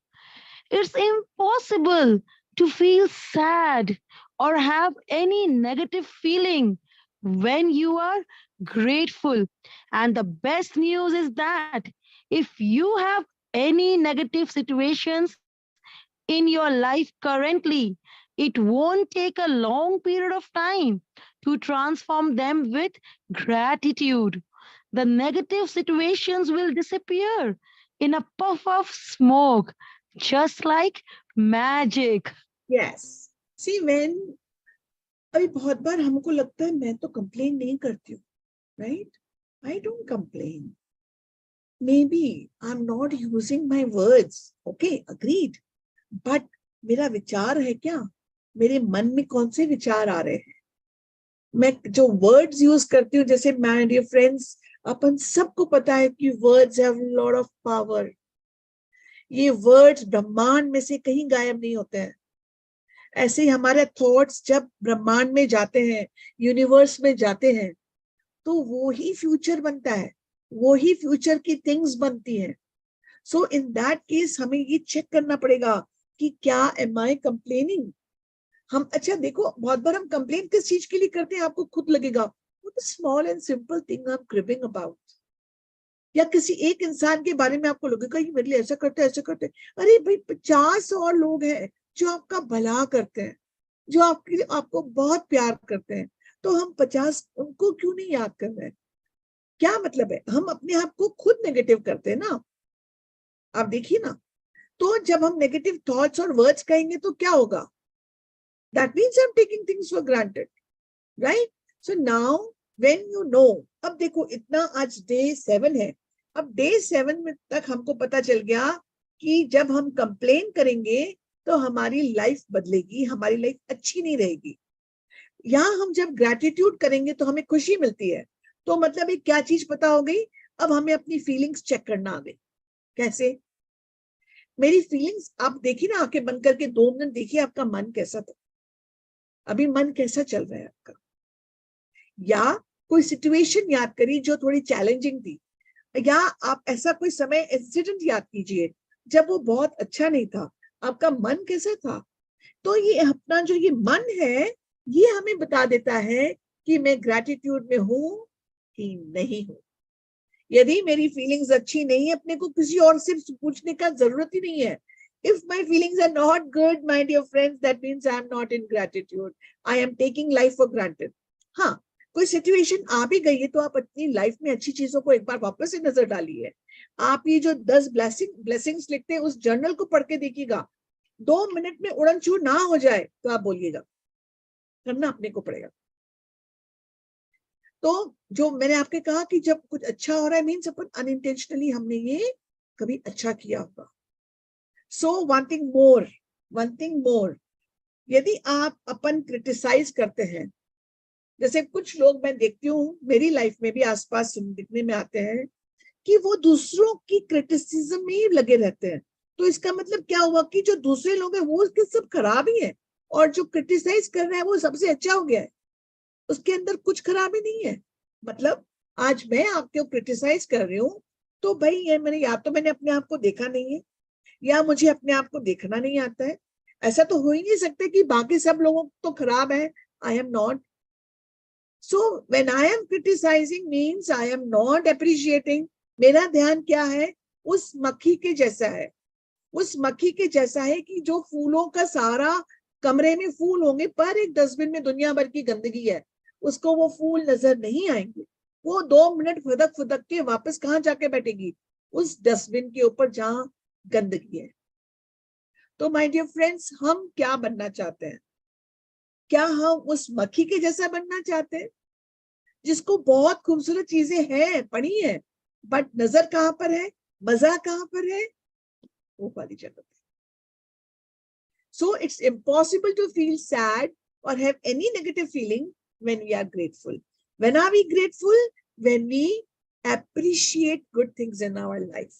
It's impossible to feel sad or have any negative feeling when you are grateful. And the best news is that if you have any negative situations in your life currently, it won't take a long period of time to transform them with gratitude. The negative situations will disappear in a puff of smoke, just like magic. Yes. See, when अभी बहुत बार हमको लगता है मैं तो complain नहीं करती हूँ, right? I don't complain. Maybe I'm not using my words. Okay, agreed. But मेरा विचार है क्या? मेरे मन में कौन से विचार आ रहे हैं? मैं जो वर्ड्स यूज करती हूँ, जैसे my dear friends, अपन सबको पता है कि words have lot of power. ये वर्ड्स ब्रह्मांड में से कहीं गायब नहीं होते हैं। ऐसे ही हमारे थॉट्स जब ब्रह्मांड में जाते हैं, यूनिवर्स में जाते हैं, तो वो ही फ्यूचर बनता है, वो ही फ्यूचर की थिंग्स बनती हैं। सो इन दैट केस हमें ये चेक करना पड़ेगा कि क्या एम आई कंप्लेनिंग। हम अच्छा देखो, बहुत बार हम कंप्लेन किस चीज के लिए करते हैं, आपको खुद लगेगा वो तो small and simple thing I am cribbing about, या किसी एक इंसान के बारे में आपको लगेगा ये मेरे लिए ऐसा करते हैं, ऐसा करते हैं। अरे भाई 50 और लोग हैं जो आपका भला करते हैं, जो आपको बहुत प्यार करते हैं, तो हम 50 उनको क्यों नहीं याद कर रहे हैं? क्या मतलब है? हम अपने आप को खुद नेगेटिव करते हैं ना। आप देखिए ना, तो जब हम नेगेटिव थॉट्स और वर्ड्स कहेंगे तो क्या होगा? That means I am taking things for granted, right? So now when you know, अब देखो इतना आज डे 7 है, अब डे 7 में तक हमको पता चल गया कि जब हम कंप्लेन करेंगे तो हमारी लाइफ बदलेगी, हमारी लाइफ अच्छी नहीं रहेगी। यहाँ हम जब ग्रेटिट्यूड करेंगे तो हमें खुशी मिलती है। तो मतलब एक क्या चीज पता हो गई, अब हमें अपनी फीलिंग्स चेक करना आ गई। कैसे? मेरी फीलिंग्स आप देखिए ना, आंखें बंद करके 2 मिनट देखिए आपका मन कैसा था, अभी मन कैसा चल रहा है आपका। या कोई सिचुएशन याद करिए जो थोड़ी चैलेंजिंग थी, या आप ऐसा कोई समय इंसिडेंट याद कीजिए जब वो बहुत अच्छा नहीं था, आपका मन कैसा था। तो ये अपना जो ये मन है, ये हमें बता देता है कि मैं ग्रेटिट्यूड में हूं कि नहीं हूं। यदि मेरी फीलिंग्स अच्छी नहीं है, अपने को किसी और से पूछने का जरूरत ही नहीं है। If my feelings are not good, my dear friends, that means I am not in gratitude. I am taking life for granted. हाँ, कोई सिचुएशन आ भी गई है तो आप अपनी लाइफ में अच्छी चीजों को एक बार वापस से नजर डालिए। आप ये जो 10 ब्लेसिंग्स लिखते हैं उस जर्नल को पढ़ के देखिएगा, 2 मिनट में उड़नछू ना हो जाए तो आप बोलिएगा, करना अपने को पड़ेगा। तो जो मैंने आपके कहा कि जब कुछ अच्छा हो रहा है मीन्स अपन अनइंटेंशनली हमने ये कभी अच्छा किया होगा। सो वन थिंग मोर, यदि आप अपन क्रिटिसाइज करते हैं, जैसे कुछ लोग मैं देखती हूँ मेरी लाइफ में भी आसपास दिखने में आते हैं कि वो दूसरों की क्रिटिसिज्म में ही लगे रहते हैं। तो इसका मतलब क्या हुआ कि जो दूसरे लोग हैं वो उसके सब खराब ही है, और जो क्रिटिसाइज कर रहा है वो सबसे अच्छा हो गया है, उसके अंदर कुछ खराबी नहीं है। मतलब आज मैं आपको क्रिटिसाइज कर रही हूँ तो भाई ये मैंने अपने आप को देखा नहीं है, या मुझे अपने आप को देखना नहीं आता है। ऐसा तो हो ही नहीं सकता कि बाकी सब लोगों तो खराब है, I am not. So when I am criticising means I am not appreciating. मेरा ध्यान क्या है? उस मक्खी के जैसा है, उस मक्खी के जैसा है कि जो फूलों का सारा कमरे में फूल होंगे पर एक डस्टबिन में दुनिया भर की गंदगी है, उसको वो फूल नजर नहीं आएंगे। वो 2 मिनट फुदक फुदक के वापस कहाँ जाके बैठेगी? उस डस्टबिन के ऊपर जहां गंदगी है। तो माय डियर फ्रेंड्स, हम क्या बनना चाहते हैं? क्या हम उस मक्खी के जैसा बनना चाहते हैं जिसको बहुत खूबसूरत चीजें हैं, पढ़ी है, बट नजर कहां पर है, मजा कहां पर है? वो वाली जगह पे। So it's impossible to feel sad or have any negative feeling when we are grateful. When are we grateful? When we appreciate good things in our life.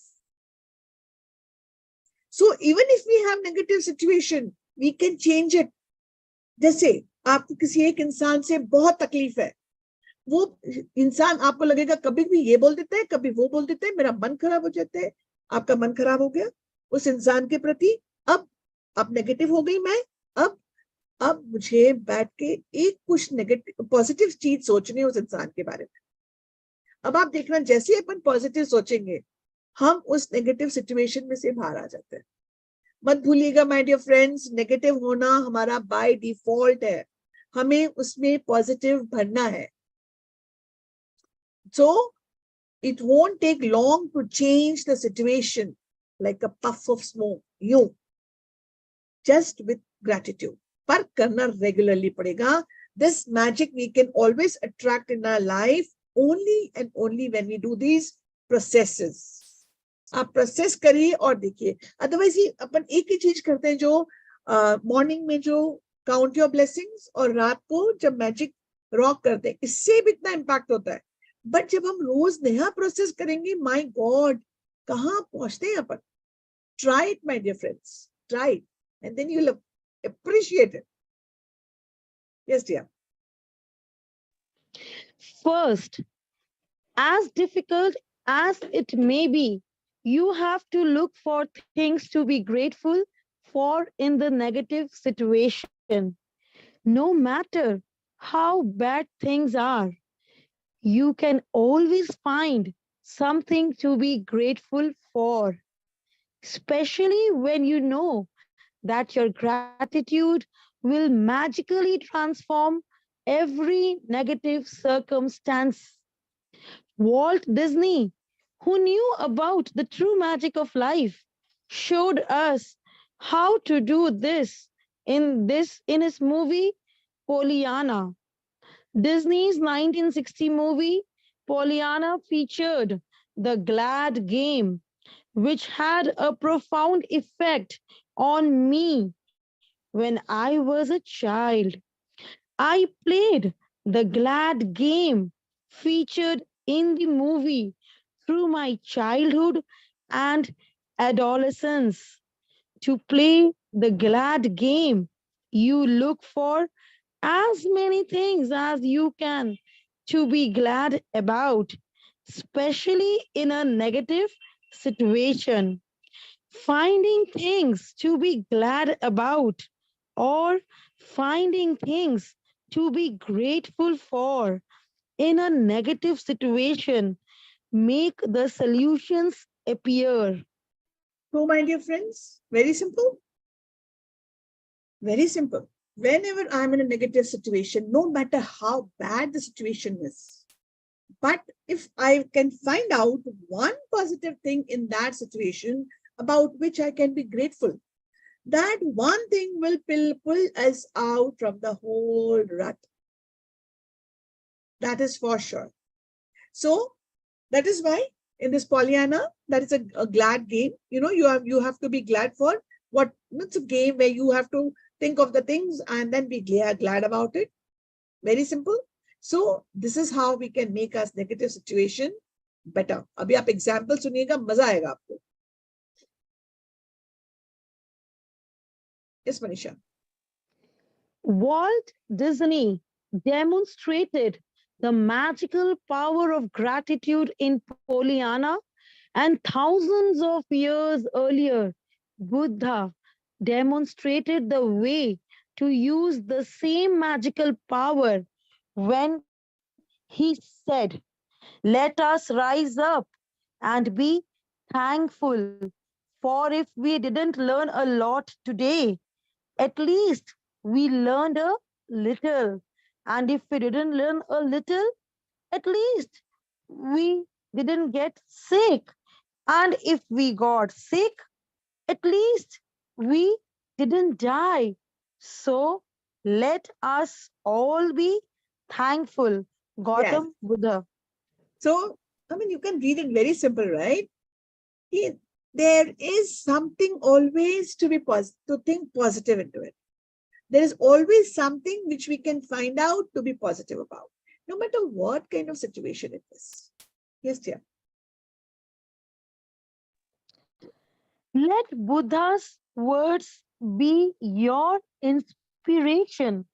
So even if we have negative situation, we can change it. जैसे आपको किसी एक इंसान से बहुत तकलीफ है, वो इंसान आपको लगेगा कभी भी ये बोल देता है, कभी वो बोल देता है, मेरा मन खराब हो जाता है। आपका मन खराब हो गया उस इंसान के प्रति, अब नेगेटिव हो गई मैं, अब मुझे बैठ के एक कुछ नेगेटिव पॉजिटिव चीज सोचनी है उस इंसान के बारे में। अब आप देखना, जैसे ही अपन पॉजिटिव सोचेंगे हम उस नेगेटिव सिचुएशन में से बाहर आ जाते हैं। मत भूलिएगा माय डियर फ्रेंड्स, नेगेटिव होना हमारा बाय डिफॉल्ट है, हमें उसमें पॉजिटिव भरना है। So it won't take long to change the situation like a puff of smoke. You just with gratitude. पर करना रेगुलरली पड़ेगा। This magic we can always attract in our life only and only when we do these processes. आप process करिए और देखिए, otherwise he अपन एक ही चीज करते हैं, जो मॉर्निंग में जो काउंट योर ब्लेसिंग्स और रात को जब मैजिक रॉक करते हैं, इससे भी इतना इम्पैक्ट होता है। बट जब हम रोज नया प्रोसेस करेंगे, माय गॉड कहाँ पहुंचते हैं अपन। Try it my dear friends, try it and then you will Appreciate it. Yes, dear. First, as difficult as it may be, you have to look for things to be grateful for in the negative situation. No matter how bad things are, you can always find something to be grateful for, especially when you know that your gratitude will magically transform every negative circumstance. Walt Disney, who knew about the true magic of life, showed us how to do this in his movie Pollyanna. Disney's 1960 movie Pollyanna featured the glad game, which had a profound effect on me when I was a child. I played the glad game featured in the movie through my childhood and adolescence. To play the glad game, you look for as many things as you can to be glad about, especially in a negative situation. Finding things to be glad about or finding things to be grateful for in a negative situation make the solutions appear. So, my dear friends, very simple. Very simple. Whenever I'm in a negative situation, no matter how bad the situation is, but if I can find out one positive thing in that situation about which I can be grateful, that one thing will pull us out from the whole rut. That is for sure. So that is why in this Pollyanna, that is a glad game. You have to be glad for what. It's a game where you have to think of the things and then be glad about it. Very simple. So this is how we can make us negative situation better. अभी आप example सुनिएगा, मजा आएगा आपको. Yes, Manisha. Walt Disney demonstrated the magical power of gratitude in Pollyanna, and thousands of years earlier, Buddha demonstrated the way to use the same magical power when he said, "Let us rise up and be thankful, for if we didn't learn a lot today, at least we learned a little. And if we didn't learn a little, at least we didn't get sick. And if we got sick, at least we didn't die. So let us all be thankful." Yes. Gautam Buddha. So, you can read it very simple, right? There is something always to think positive into it. There is always something which we can find out to be positive about, no matter what kind of situation it is. Yes, dear. Let Buddha's words be your inspiration.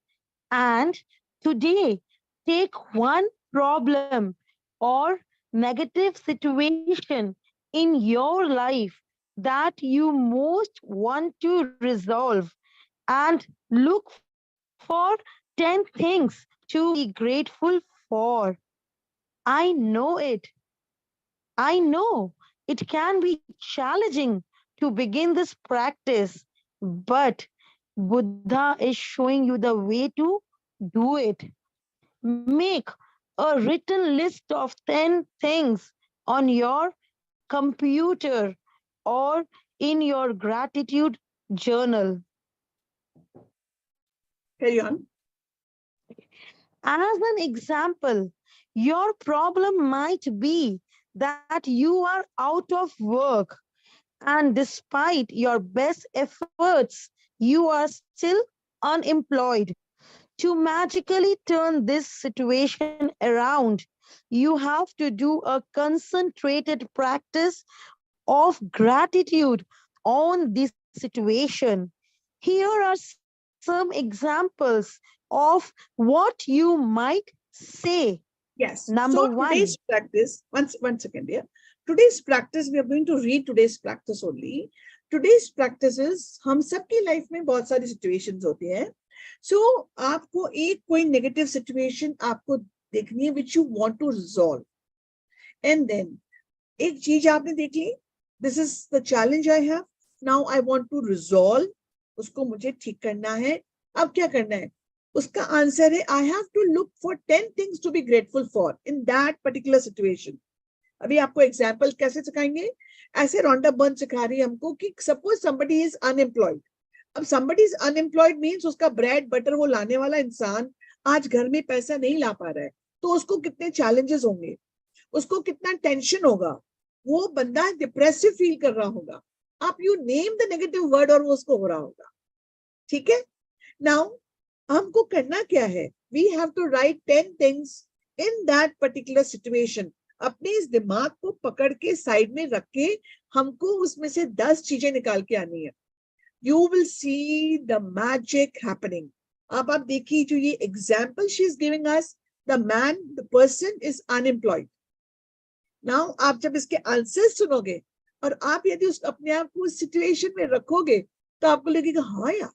And today, take one problem or negative situation in your life that you most want to resolve and look for 10 things to be grateful for. I know it. I know it can be challenging to begin this practice, but Buddha is showing you the way to do it. Make a written list of 10 things on your computer or in your gratitude journal. Carry on. As an example, your problem might be that you are out of work, and despite your best efforts, you are still unemployed. To magically turn this situation around, you have to do a concentrated practice of gratitude on this situation. Here are some examples of what you might say. Yes. Number so one. today's practice, one second here. Today's practice, we are going to read today's practice only. Today's practice is, हम सबकी life में बहुत सारी situations होती हैं. So आपको एक कोई negative situation आपको देखनी है which you want to resolve. And then एक चीज आपने देख ली, this is the challenge I have. Now I want to resolve. उसको मुझे ठीक करना है. अब क्या करना है? उसका आंसर है, I have to look for 10 things to be grateful for in that particular situation. अभी आपको एग्जाम्पल कैसे सिखाएंगे? ऐसे राउंड अप बर्न सिखा रही है हमको कि सपोज somebody is unemployed. अब somebody is unemployed means उसका ब्रेड बटर वो लाने वाला इंसान आज घर में पैसा नहीं ला पा रहा है, तो उसको कितने चैलेंजेस होंगे, उसको कितना टेंशन होगा, वो बंदा डिप्रेसिव फील कर रहा होगा. आप you name the negative word और वो उसको हो रहा होगा. ठीक है? नाउ हमको करना क्या है? We have to write 10 things in that particular situation. अपने इस दिमाग को पकड़ के साइड में रख के हमको उसमें से 10 चीजें निकाल के आनी है. You will see the magic happening. अब आप देखिए जो ये example she is giving us, the man, the person is unemployed. Now आप जब इसके आंसर सुनोगे और आप यदि उस अपने आप को उस सिचुएशन में रखोगे तो आपको लगेगा हाँ यार,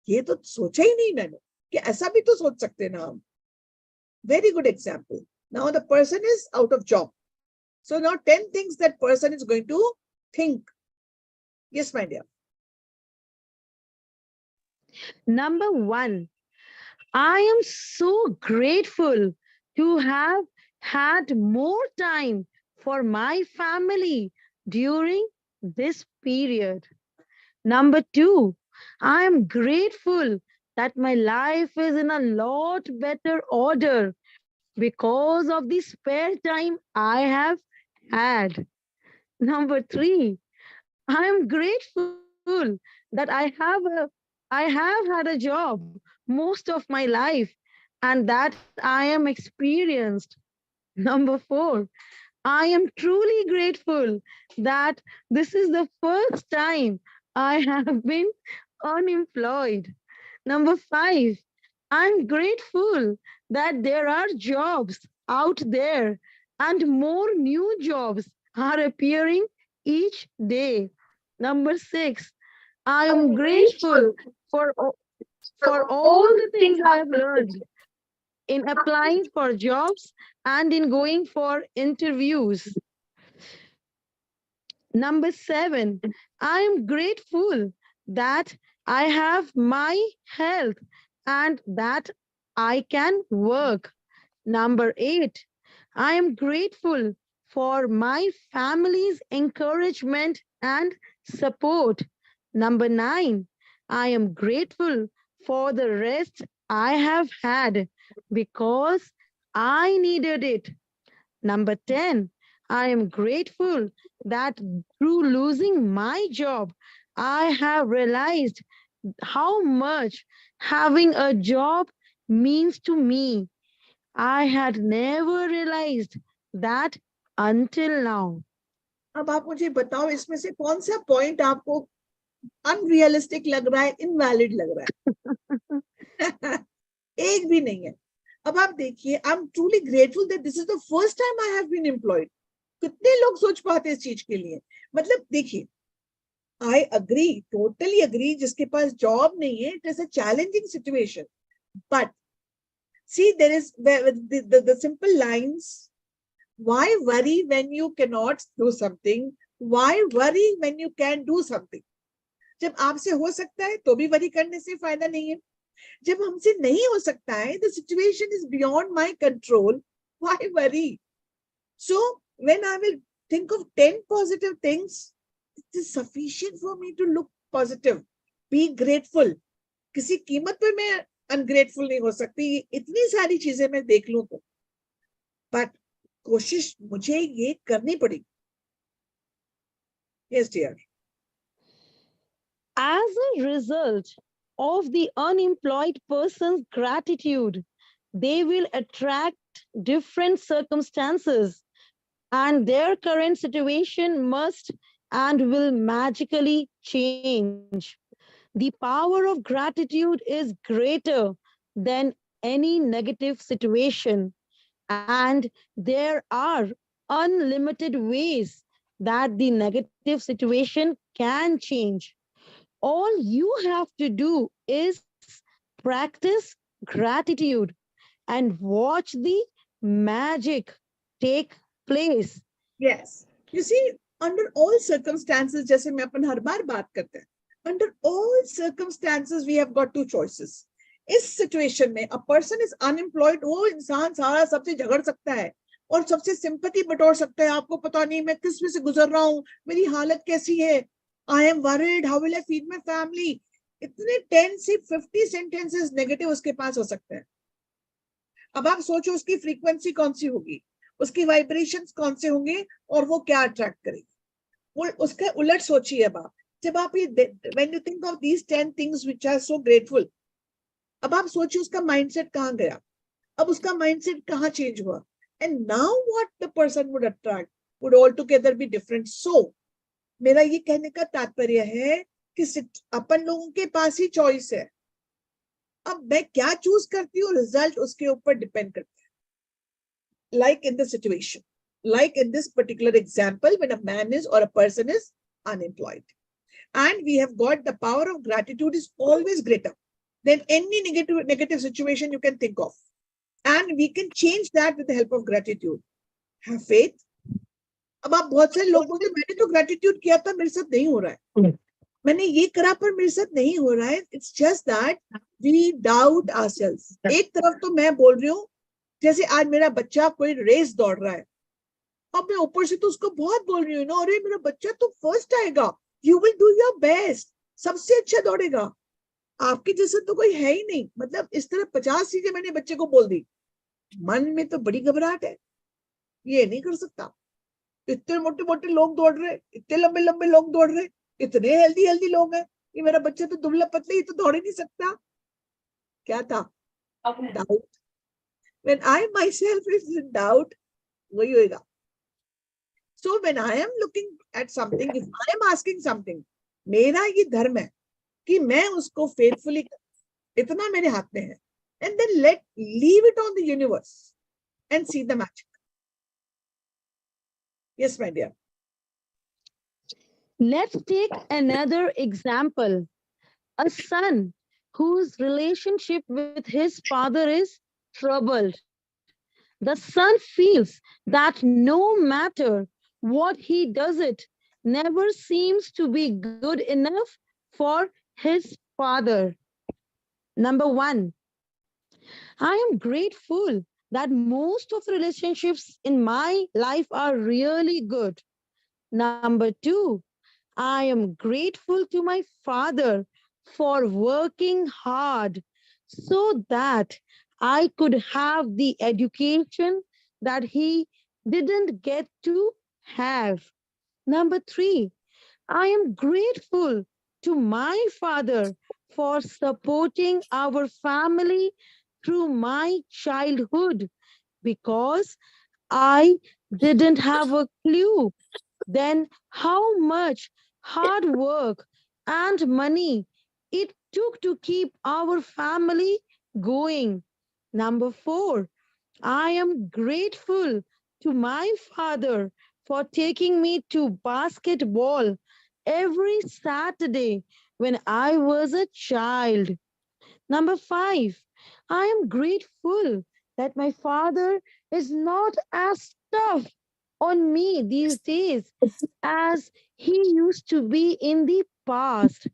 ये तो सोचा ही नहीं मैंने कि ऐसा भी तो सोच सकते ना हम. Very good example. Now the person is out of job. So now 10 things that person is going to think. Yes, my dear. Number one, I am so grateful to have had more time for my family during this period. Number two, I am grateful that my life is in a lot better order because of the spare time I have had. Number three, I am grateful that I have had a job most of my life and that I am experienced. Number four, I am truly grateful that this is the first time I have been unemployed. Number five, I'm grateful that there are jobs out there and more new jobs are appearing each day. Number six, I am grateful for all the things I've learned in applying for jobs and in going for interviews. Number seven, I am grateful that I have my health and that I can work. Number eight, I am grateful for my family's encouragement and support. Number nine, I am grateful for the rest I have had because I needed it. Number 10, I am grateful that through losing my job, I have realized how much having a job means to me. I had never realized that until now. अब आप मुझे बताओ इसमें से कौन सा point आपको unrealistic लग रहा है, इनवैलिड लग रहा है? एक भी नहीं है. अब आप देखिए, I am truly grateful that this is the first time I have been employed. कितने लोग सोच पाते इस चीज के लिए? मतलब देखिए, आई अग्री, टोटली अग्री, जिसके पास जॉब नहीं है, it is a challenging situation. But see, there is the simple lines. Why worry when you cannot do something? Why worry when you can do something? जब आपसे हो सकता है तो भी वरी करने से फायदा नहीं है. जब हमसे नहीं हो सकता है, the situation is beyond my control, why worry? So when I will think of 10 positive things, it is sufficient for me to look positive, be grateful. किसी कीमत पर मैं अनग्रेटफुल नहीं हो सकती. इतनी सारी चीजें मैं देख लूं तो, बट कोशिश मुझे ये करनी पड़ेगी. Yes, dear. As a result of the unemployed person's gratitude, they will attract different circumstances and their current situation must and will magically change. The power of gratitude is greater than any negative situation, and there are unlimited ways that the negative situation can change. All you have to do is practice gratitude and watch the magic take place. Yes. You see, under all circumstances, जैसे मैं अपन हर बार बात करते हैं, under all circumstances we have got two choices. इस situation में a person is unemployed, वो इंसान सारा सबसे झगड़ सकता है और सबसे sympathy बटोर सकता है. आपको पता नहीं मैं किस में से गुजर रहा हूँ, मेरी हालत कैसी है, I am worried, how will I feed my family. इतने 10 से 50 sentences negative उसके पास हो सकते हैं. अब आप सोचो उसकी frequency कौन सी होगी, उसकी वाइब्रेशंस कौन से होंगे और वो क्या अट्रैक्ट करेगी. वो उसके उलट सोचिए. अब आप जब आप ये when you think of these 10 things which are so grateful, अब आप सोचिए उसका माइंडसेट कहाँ गया, अब उसका माइंडसेट कहाँ चेंज हुआ, and now what the person would attract would all together be different. So मेरा ये कहने का तात्पर्य है कि अपन लोगों के पास ही चॉइस है. अब मैं क्या चूज करती हूँ, रिजल्ट उसके ऊपर डिपेंड करता है. Like in the situation, like in this particular example, when a man is or a person is unemployed, and we have got the power of gratitude is always greater than any negative situation you can think of, and we can change that with the help of gratitude. Have faith. अब आप बहुत सारे लोग बोलते मैंने तो gratitude किया था, मेरे साथ नहीं हो रहा है, मैंने ये करा पर मेरे साथ नहीं हो रहा है. It's just that we doubt ourselves. एक तरफ तो मैं बोल रही हूँ, जैसे आज मेरा बच्चा कोई रेस दौड़ रहा है, अब मैं ऊपर से तो उसको बहुत बोल रही हूँ ना, अरे मेरा बच्चा तो फर्स्ट आएगा, you will do your best, सबसे अच्छा दौड़ेगा, आपके जैसा तो कोई है ही नहीं. मतलब इस तरह 50 चीजें मैंने बच्चे को बोल दी, मन में तो बड़ी घबराहट है, ये नहीं कर सकता, इतने मोटे मोटे लोग दौड़ रहे, इतने लंबे लंबे लोग दौड़ रहे, इतने हेल्दी हेल्दी लोग हैं, ये मेरा बच्चा तो दुबला पतला, ये तो दौड़ ही नहीं सकता. क्या था? Doubt. When I myself is in doubt, वही होएगा. So when I am looking at something, if I am asking something, मेरा ये धर्म है कि मैं उसको faithfully, इतना मेरे हाथ में है, and then leave it on the universe and see the magic. Yes, my dear. Let's take another example. A son whose relationship with his father is troubled. The son feels that no matter what he does, it never seems to be good enough for his father. Number one, I am grateful that most of the relationships in my life are really good. Number two, I am grateful to my father for working hard so that I could have the education that he didn't get to have. Number three, I am grateful to my father for supporting our family through my childhood because I didn't have a clue then how much hard work and money it took to keep our family going. Number four, I am grateful to my father for taking me to basketball every Saturday when I was a child. Number five, I am grateful that my father is not as tough on me these days as he used to be in the past.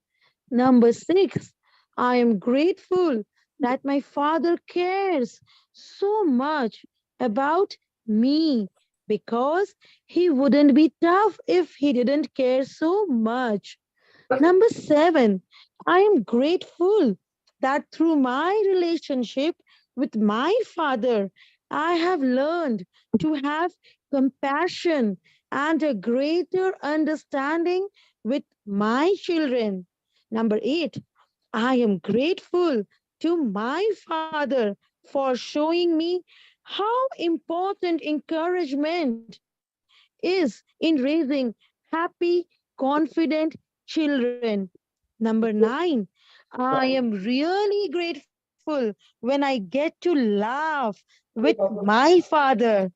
Number six, I am grateful that my father cares so much about me because he wouldn't be tough if he didn't care so much. Number seven, I am grateful that through my relationship with my father, I have learned to have compassion and a greater understanding with my children. Number eight, I am grateful to my father for showing me how important encouragement is in raising happy, confident children. Number nine, I am really grateful when I get to laugh with my father.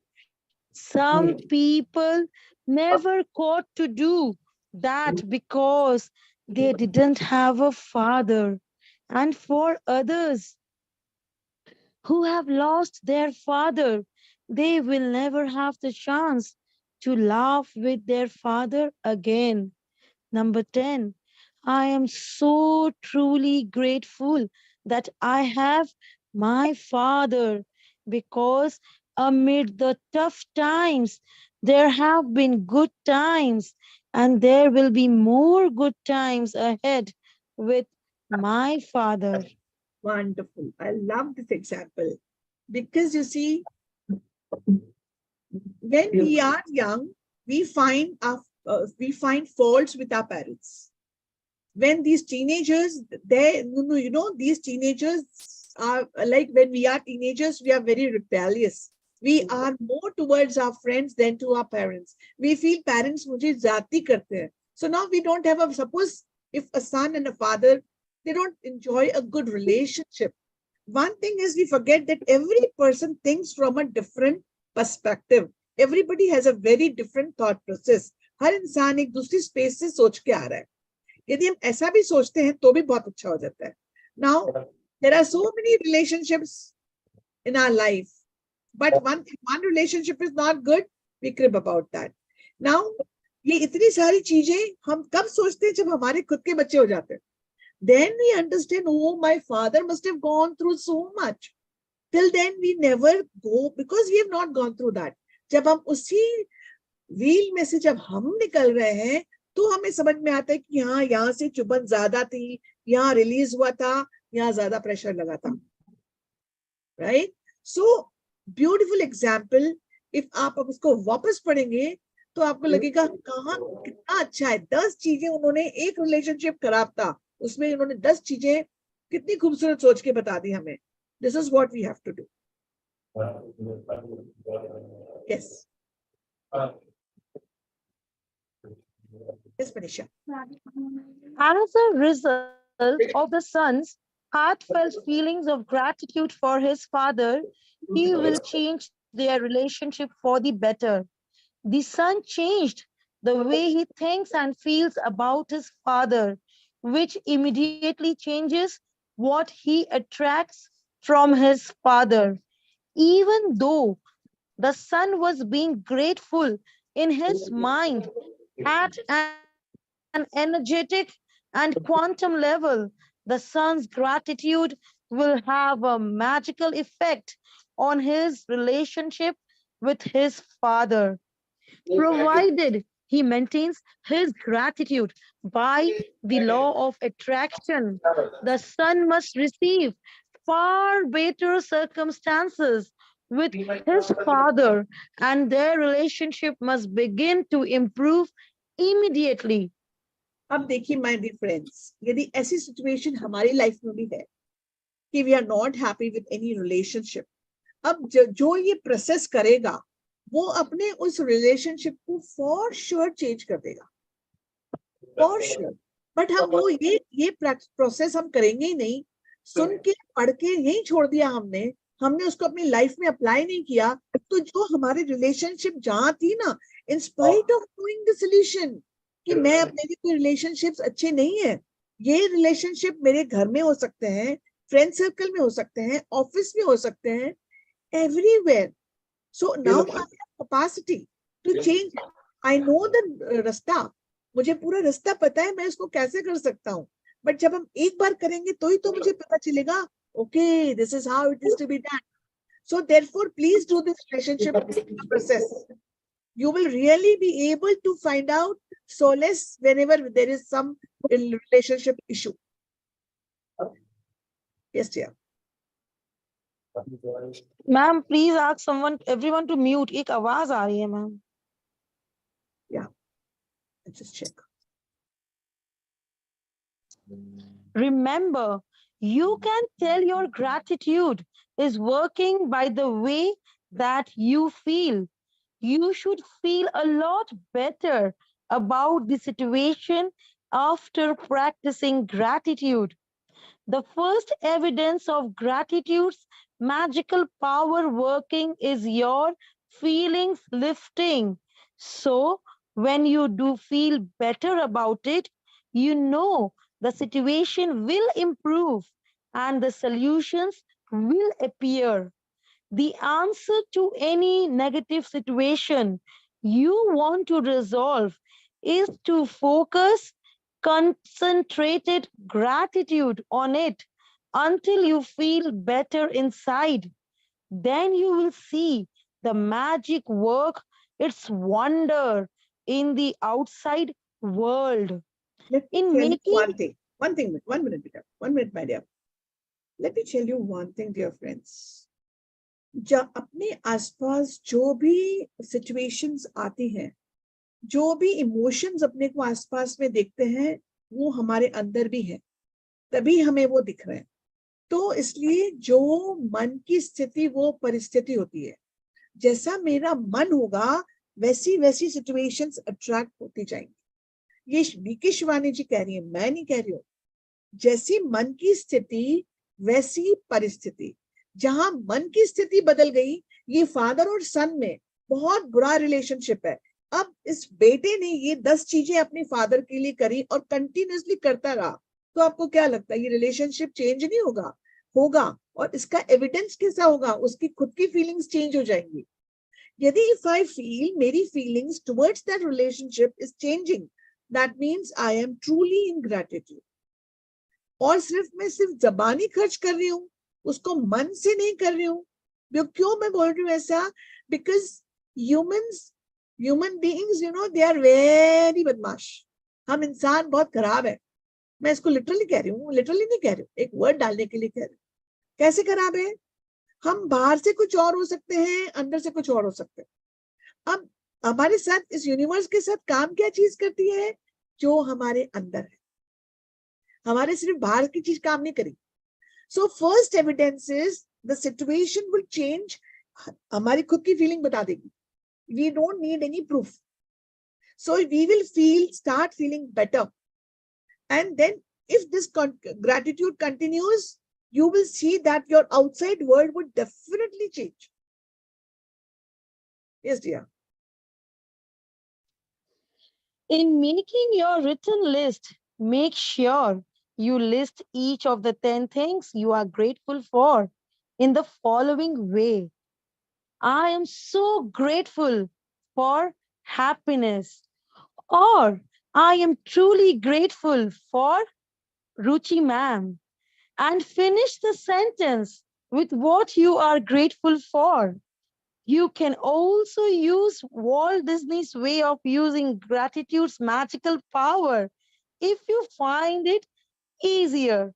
Some people never got to do that because they didn't have a father. And for others who have lost their father, they will never have the chance to laugh with their father again. Number 10, I am so truly grateful that I have my father because amid the tough times, there have been good times and there will be more good times ahead with my father. Wonderful. I love this example because you see, when we are young, we find faults with our parents. When these teenagers, these teenagers are like, when we are teenagers, we are very rebellious. We are more towards our friends than to our parents. We feel parents mujhe jati karte hain. So now we don't have a, suppose if a son and a father, they don't enjoy a good relationship. One thing is we forget that every person thinks from a different perspective. Everybody has a very different thought process. हर इंसान एक दूसरी space से सोच के आ रहा है. यदि हम ऐसा भी सोचते हैं तो भी बहुत अच्छा हो जाता है. Now there are so many relationships in our life, but one relationship is not good, we crib about that. Now ये इतनी सारी चीजें हम कब सोचते हैं जब हमारे खुद के बच्चे हो जाते हैं. Then we understand, oh, my father must have gone through so much. Till then we never go because we have not gone through that. जब हम उसी व्हील में से जब हम निकल रहे हैं तो हमें समझ में आता है कि हाँ, यहाँ से चुभन ज्यादा थी, यहाँ रिलीज हुआ था, यहाँ ज्यादा प्रेशर लगा था. Right? So beautiful example. If आप अब उसको वापस पढ़ेंगे तो आपको लगेगा कहाँ कितना अच्छा है. 10 चीजें उन्होंने, एक रिलेशनशिप खराब था, उसमें उन्होंने 10 चीजें कितनी खूबसूरत सोच के बता दी हमें. This is what we have to do. Yes, yes, Manisha. As a result of the son's heartfelt feelings of gratitude for his father, he will change their relationship for the better. The son changed the way he thinks and feels about his father, which immediately changes what he attracts from his father. Even though the son was being grateful in his mind at an energetic and quantum level, the son's gratitude will have a magical effect on his relationship with his father, provided he maintains his gratitude by the law of attraction. The son must receive far better circumstances with his father, and their relationship must begin to improve immediately. अब देखिए my dear friends, यदि ऐसी situation हमारी life में भी है कि we are not happy with any relationship, अब जो ये प्रोसेस करेगा वो अपने उस रिलेशनशिप को फॉर श्योर चेंज कर देगा, फॉर श्योर. बट हम वो ये प्रोसेस हम करेंगे ही नहीं. सुन के पढ़ के यही छोड़ दिया हमने उसको अपनी लाइफ में अप्लाई नहीं किया. तो जो हमारे रिलेशनशिप जहां थी ना, in spite of doing the solution कि मैं अपने लिए कोई रिलेशनशिप्स अच्छे नहीं है, ये रिलेशनशिप मेरे घर में हो सकते हैं, फ्रेंड सर्कल में हो सकते हैं, ऑफिस में हो सकते हैं, everywhere. So now I have capacity to change. I know the रास्ता, मुझे पूरा रास्ता पता है, मैं इसको कैसे कर सकता हूँ. बट जब हम एक बार करेंगे तो ही तो मुझे पता चलेगा, okay, this is how it is to be done. So therefore, please do this relationship process. You will really be able to find out solace whenever there is some relationship issue. Yes, dear. Ma'am, please ask everyone to mute. एक आवाज आ रही है ma'am. Yeah, let's just check. Remember, you can tell your gratitude is working by the way that you feel. You should feel a lot better about the situation after practicing gratitude. The first evidence of gratitude's magical power working is your feelings lifting. So, when you do feel better about it, you know the situation will improve and the solutions will appear. The answer to any negative situation you want to resolve is to focus concentrated gratitude on it until you feel better inside. Then you will see the magic work its wonder in the outside world. Let me In tell you making one thing, 1 minute, Peter. 1 minute, my dear. Let me tell you one thing, dear friends. जब अपने आसपास जो भी situations आती हैं, जो भी emotions अपने को आसपास में देखते हैं, वो हमारे अंदर भी है, तभी हमें वो दिख रहे हैं. तो इसलिए जो मन की स्थिति वो परिस्थिति होती है. जैसा मेरा मन होगा वैसी वैसी सिचुएशंस अट्रैक्ट होती जाएंगी. ये बीके शिवानी जी कह रही है, मैं नहीं कह रही हूँ. जैसी मन की स्थिति वैसी परिस्थिति. जहां मन की स्थिति बदल गई, ये फादर और सन में बहुत बुरा रिलेशनशिप है. अब इस बेटे ने ये 10 चीजें अपने फादर के लिए करी और कंटिन्यूअसली करता रहा, तो आपको क्या लगता है ये रिलेशनशिप चेंज नहीं होगा? होगा. और इसका एविडेंस कैसा होगा? उसकी खुद की फीलिंग्स चेंज हो जाएंगी. यदि इफ आई फील मेरी feelings towards that relationship is changing, that means I am truly in gratitude. और मैं सिर्फ जबानी खर्च कर रही हूँ, उसको मन से नहीं कर रही हूँ. क्यों मैं बोल रही हूँ ऐसा? Because human beings they are very बदमाश. हम इंसान बहुत खराब है. मैं इसको लिटरली कह रही हूँ, लिटरली नहीं कह रही हूँ, एक वर्ड डालने के लिए कह रही हूँ. कैसे खराब है? हम बाहर से कुछ और हो सकते हैं, अंदर से कुछ और हो सकते हैं. अब हमारे साथ इस यूनिवर्स के साथ काम क्या चीज करती है? जो हमारे अंदर है. हमारे सिर्फ बाहर की चीज काम नहीं करी. So first evidence is the situation will change. हमारी खुद की फीलिंग बता देगी. We don't need any proof. So we will start feeling better. And then if this gratitude continues, you will see that your outside world would definitely change. Yes, dear. In making your written list, make sure you list each of the 10 things you are grateful for in the following way. I am so grateful for happiness, or I am truly grateful for Ruchi ma'am, and finish the sentence with what you are grateful for. You can also use Walt Disney's way of using gratitude's magical power if you find it easier.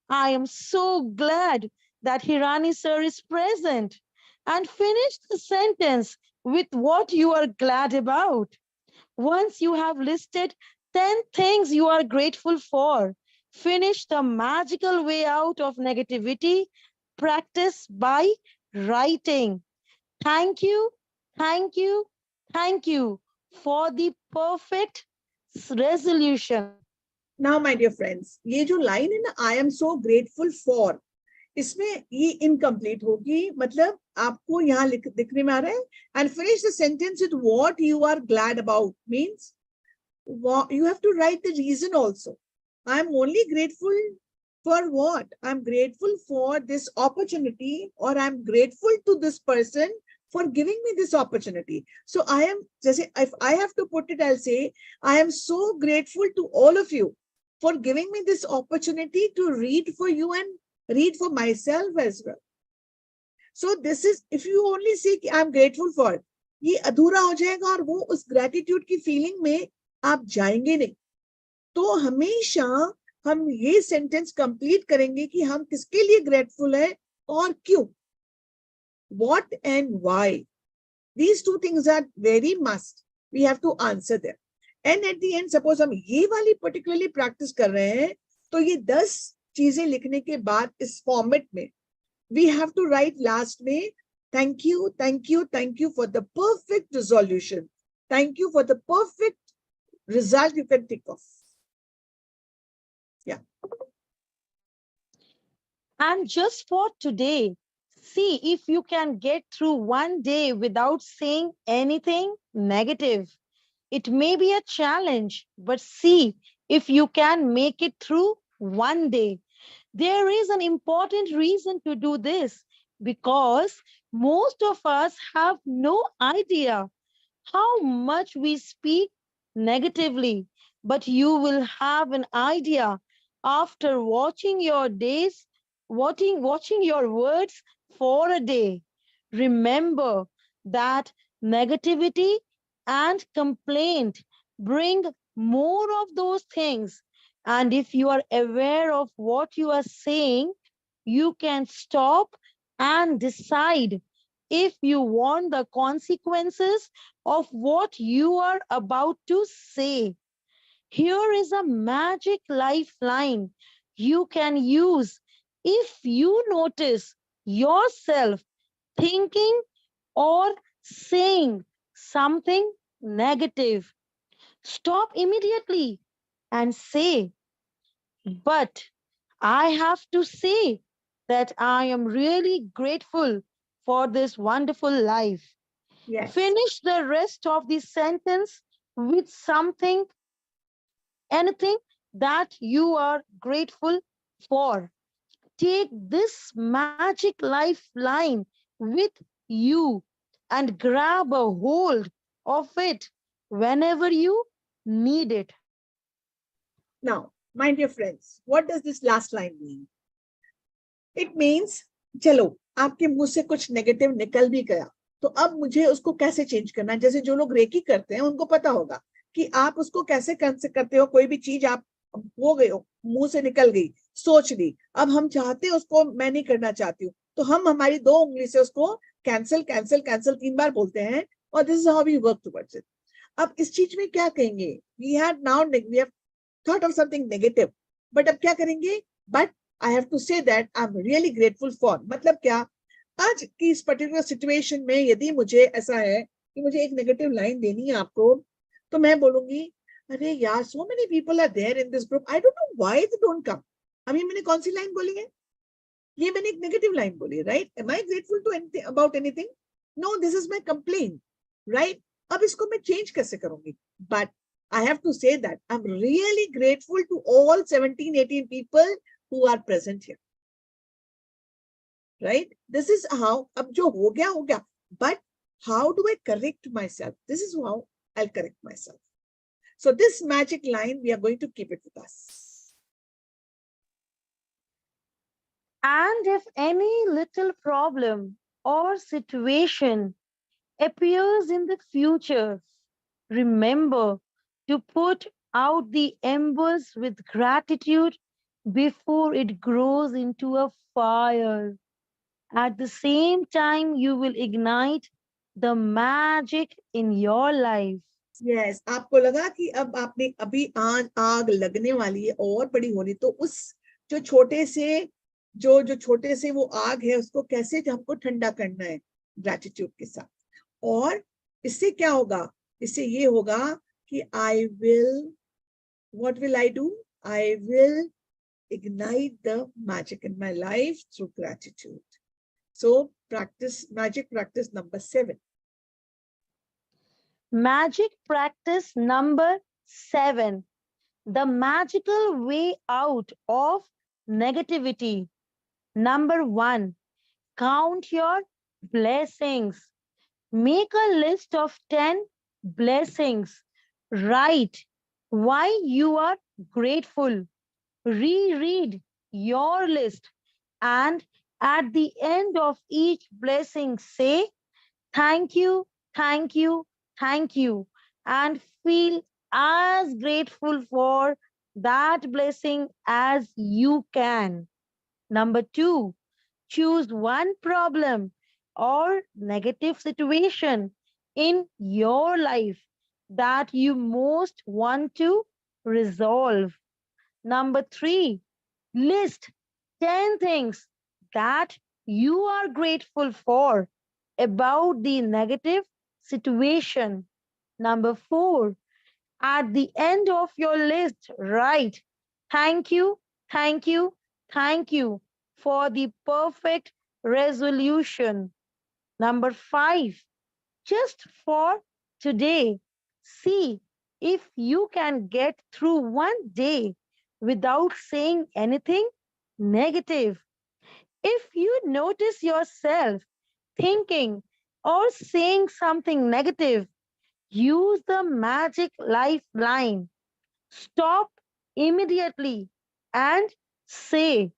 I am so glad that Hirani sir is present, and finish the sentence with what you are glad about. Once you have listed 10 things you are grateful for, finish the magical way out of negativity. Practice by writing. Thank you, thank you, thank you for the perfect resolution. Now, my dear friends, ये जो line है ना, I am so grateful for, इसमें ये incomplete होगी. मतलब आपको यहाँ दिखने में आ रहा है. And finish the sentence with what you are glad about means you have to write the reason also. I am only grateful for what? I'm grateful for this opportunity, or I'm grateful to this person for giving me this opportunity. So I am, if I have to put it, I'll say, I am so grateful to all of you for giving me this opportunity to read for you and read for myself as well. So this is, if you only say I'm grateful for, ये अधूरा हो जाएगा और वो उस gratitude की feeling में आप जाएंगे नहीं. तो हमेशा हम ये सेंटेंस कंप्लीट करेंगे कि हम किसके लिए ग्रेटफुल है और क्यों. What and why. These two things are very must. We have to answer them. And at the end, suppose हम ये वाली particularly practice कर रहे हैं, तो ये 10 चीजें लिखने के बाद इस फॉर्मेट में we have to write last में thank you, thank you, thank you for the perfect resolution. Thank you for the perfect result you can think of. Yeah. And just for today, see if you can get through one day without saying anything negative. It may be a challenge, but see if you can make it through one day. There is an important reason to do this because most of us have no idea how much we speak negatively, but you will have an idea after watching your words for a day. Remember that negativity and complaint bring more of those things. And if you are aware of what you are saying, you can stop and decide if you want the consequences of what you are about to say. Here is a magic lifeline you can use if you notice yourself thinking or saying something negative. Stop immediately and say, but I have to say that I am really grateful for this wonderful life. Yes. Finish the rest of the sentence with anything that you are grateful for. Take this magic lifeline with you and grab a hold of it whenever you need it. Now, my dear friends, what does this last line mean? It means, चलो आपके मुंह से कुछ negative निकल भी गया, तो अब मुझे उसको कैसे चेंज करना है। जैसे जो लोग रेकी करते हैं उनको पता होगा कि आप उसको कैसे करते हो। कोई भी चीज आप हो गए हो, मुंह से निकल गई, सोच ली, अब हम चाहते हैं उसको मैं नहीं करना चाहती हूँ, तो हम हमारी 2 उंगली से उसको कैंसिल कैंसिल कैंसिल 3 बार बोलते हैं, और this is how we work towards it. अब इस चीज में क्या कहेंगे, we have thought of something negative, but अब क्या करेंगे, but I have to say that I'm really grateful for, मतलब क्या, आज की इस पर्टिकुलर सिचुएशन में यदि मुझे ऐसा है कि मुझे एक नेगेटिव लाइन देनी है आपको, तो मैं बोलूंगी, अरे यार, so many people are there in this group, I don't know why they don't come। अभी मैंने कौन सी लाइन बोली है, ये मैंने एक नेगेटिव लाइन बोली, right? Am I grateful to anything about anything? No, this is my complaint, right? अब इसको मैं चेंज कैसे करूंगी, but I have to say that I'm really grateful to all 17, 18 people who are present here. Right? This is how, ab jo ho gaya, but how do I correct myself? This is how I'll correct myself. So this magic line, we are going to keep it with us. And if any little problem or situation appears in the future, remember to put out the embers with gratitude before it grows into a fire. At the same time, you will ignite the magic in your life. Yes, आपको लगा कि अब आपने अभी आग लगने वाली है और बड़ी होनी, तो उस जो छोटे से वो आग है, उसको कैसे हमको ठंडा करना है, ग्रेटिट्यूड के साथ। और इससे क्या होगा, इससे ये होगा कि what will I do? I will ignite the magic in my life through gratitude. So magic practice number 7. Magic practice number 7. The magical way out of negativity. Number 1, count your blessings. Make a list of 10 blessings. Write why you are grateful. Reread your list, and at the end of each blessing, say, thank you, thank you, thank you, and feel as grateful for that blessing as you can. Number 2, choose one problem or negative situation in your life that you most want to resolve. Number 3, list 10 things that you are grateful for about the negative situation. Number 4, at the end of your list, write, thank you, thank you, thank you for the perfect resolution. Number 5, just for today, see if you can get through one day without saying anything negative. If you notice yourself thinking or saying something negative, use the magic lifeline. Stop immediately and say,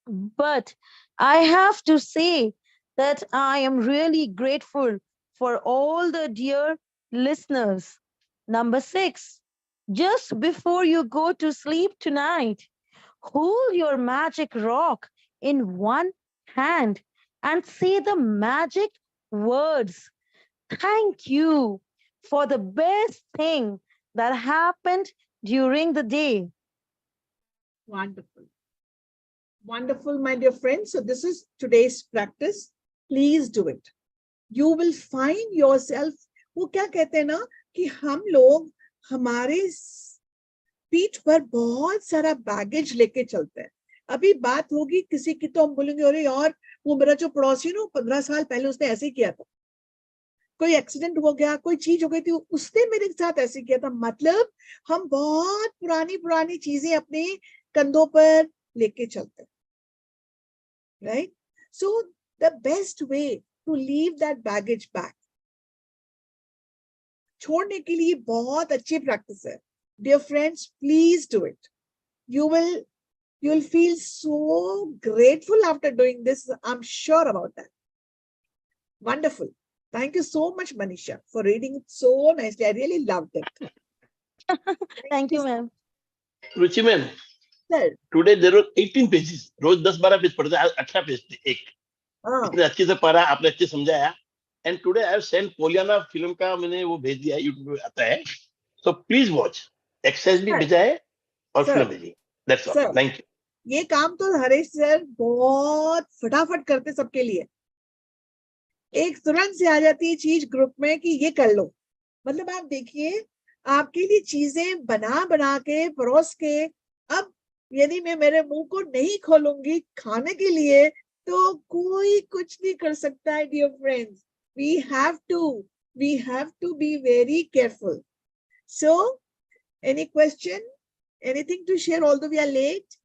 but I have to say that I am really grateful for all the dear listeners. Number 6, just before you go to sleep tonight, hold your magic rock in one hand and say the magic words. Thank you for the best thing that happened during the day. Wonderful. Wonderful, my dear friends. So this is today's practice. Please do it. You will find yourself, वो क्या कहते हैं ना कि हम लोग हमारे पीठ पर बहुत सारा बैगेज लेके चलते हैं. अभी बात होगी किसी की तो हम बोलेंगे अरे यार वो मेरा जो पड़ोसी ना 15 साल पहले उसने ऐसे किया था, कोई एक्सीडेंट हो गया, कोई चीज हो गई थी, उसने मेरे साथ ऐसे किया था. मतलब हम बहुत पुरानी पुरानी चीजें अपने कंधों पर लेके चलते हैं. Right? So the best way to leave that baggage back, छोड़ने के लिए बहुत अच्छी practice है. Dear friends, please do it. You'll feel so grateful after doing this. I'm sure about that. Wonderful. Thank you so much, Manisha, for reading it so nicely. I really loved it. Thank you, ma'am. Ruchi ma'am, Sir. Today there were 18 pages. रोज 10-12 page पढ़ते हैं, 18 page थे एक. इतने अच्छे से पढ़ा, आपने अच्छे समझाया. And today I have send Poliana film का, मैंने वो भेज दिया, यूट्यूब पे आता है. So please watch. एक्सरसाइज भी भेजा है और फिल्म भेजी. That's all. Thank you. ये काम तो हरीश सर बहुत फटाफट करते सबके लिए. एक तुरंत से आ जाती है चीज ग्रुप में कि ये कर लो. मतलब आप देखिए, आपके लिए चीजें बना बना के परोस के, अब यदि मैं मेरे मुंह को नहीं खोलूंगी खाने के लिए तो कोई कुछ नहीं कर सकता है. Dear friends, we have to be very careful. So any question, anything to share, although we are late?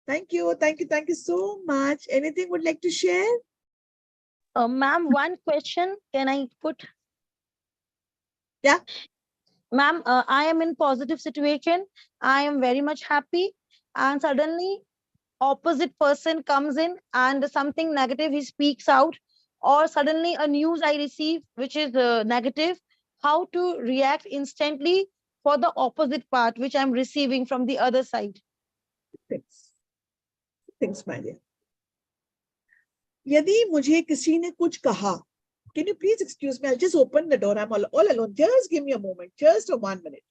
Thank you so much. Anything would like to share? Ma'am, one question can I put? Yeah. Ma'am, I am in positive situation. I am very much happy, and suddenly opposite person comes in and something negative he speaks out, or suddenly a news I receive which is negative. How to react instantly for the opposite part which I'm receiving from the other side? Thanks, my dear. यदि मुझे किसी ने कुछ कहा, can you please excuse me? I'll just open the door. I'm all alone. Just give me a moment. Just a 1 minute.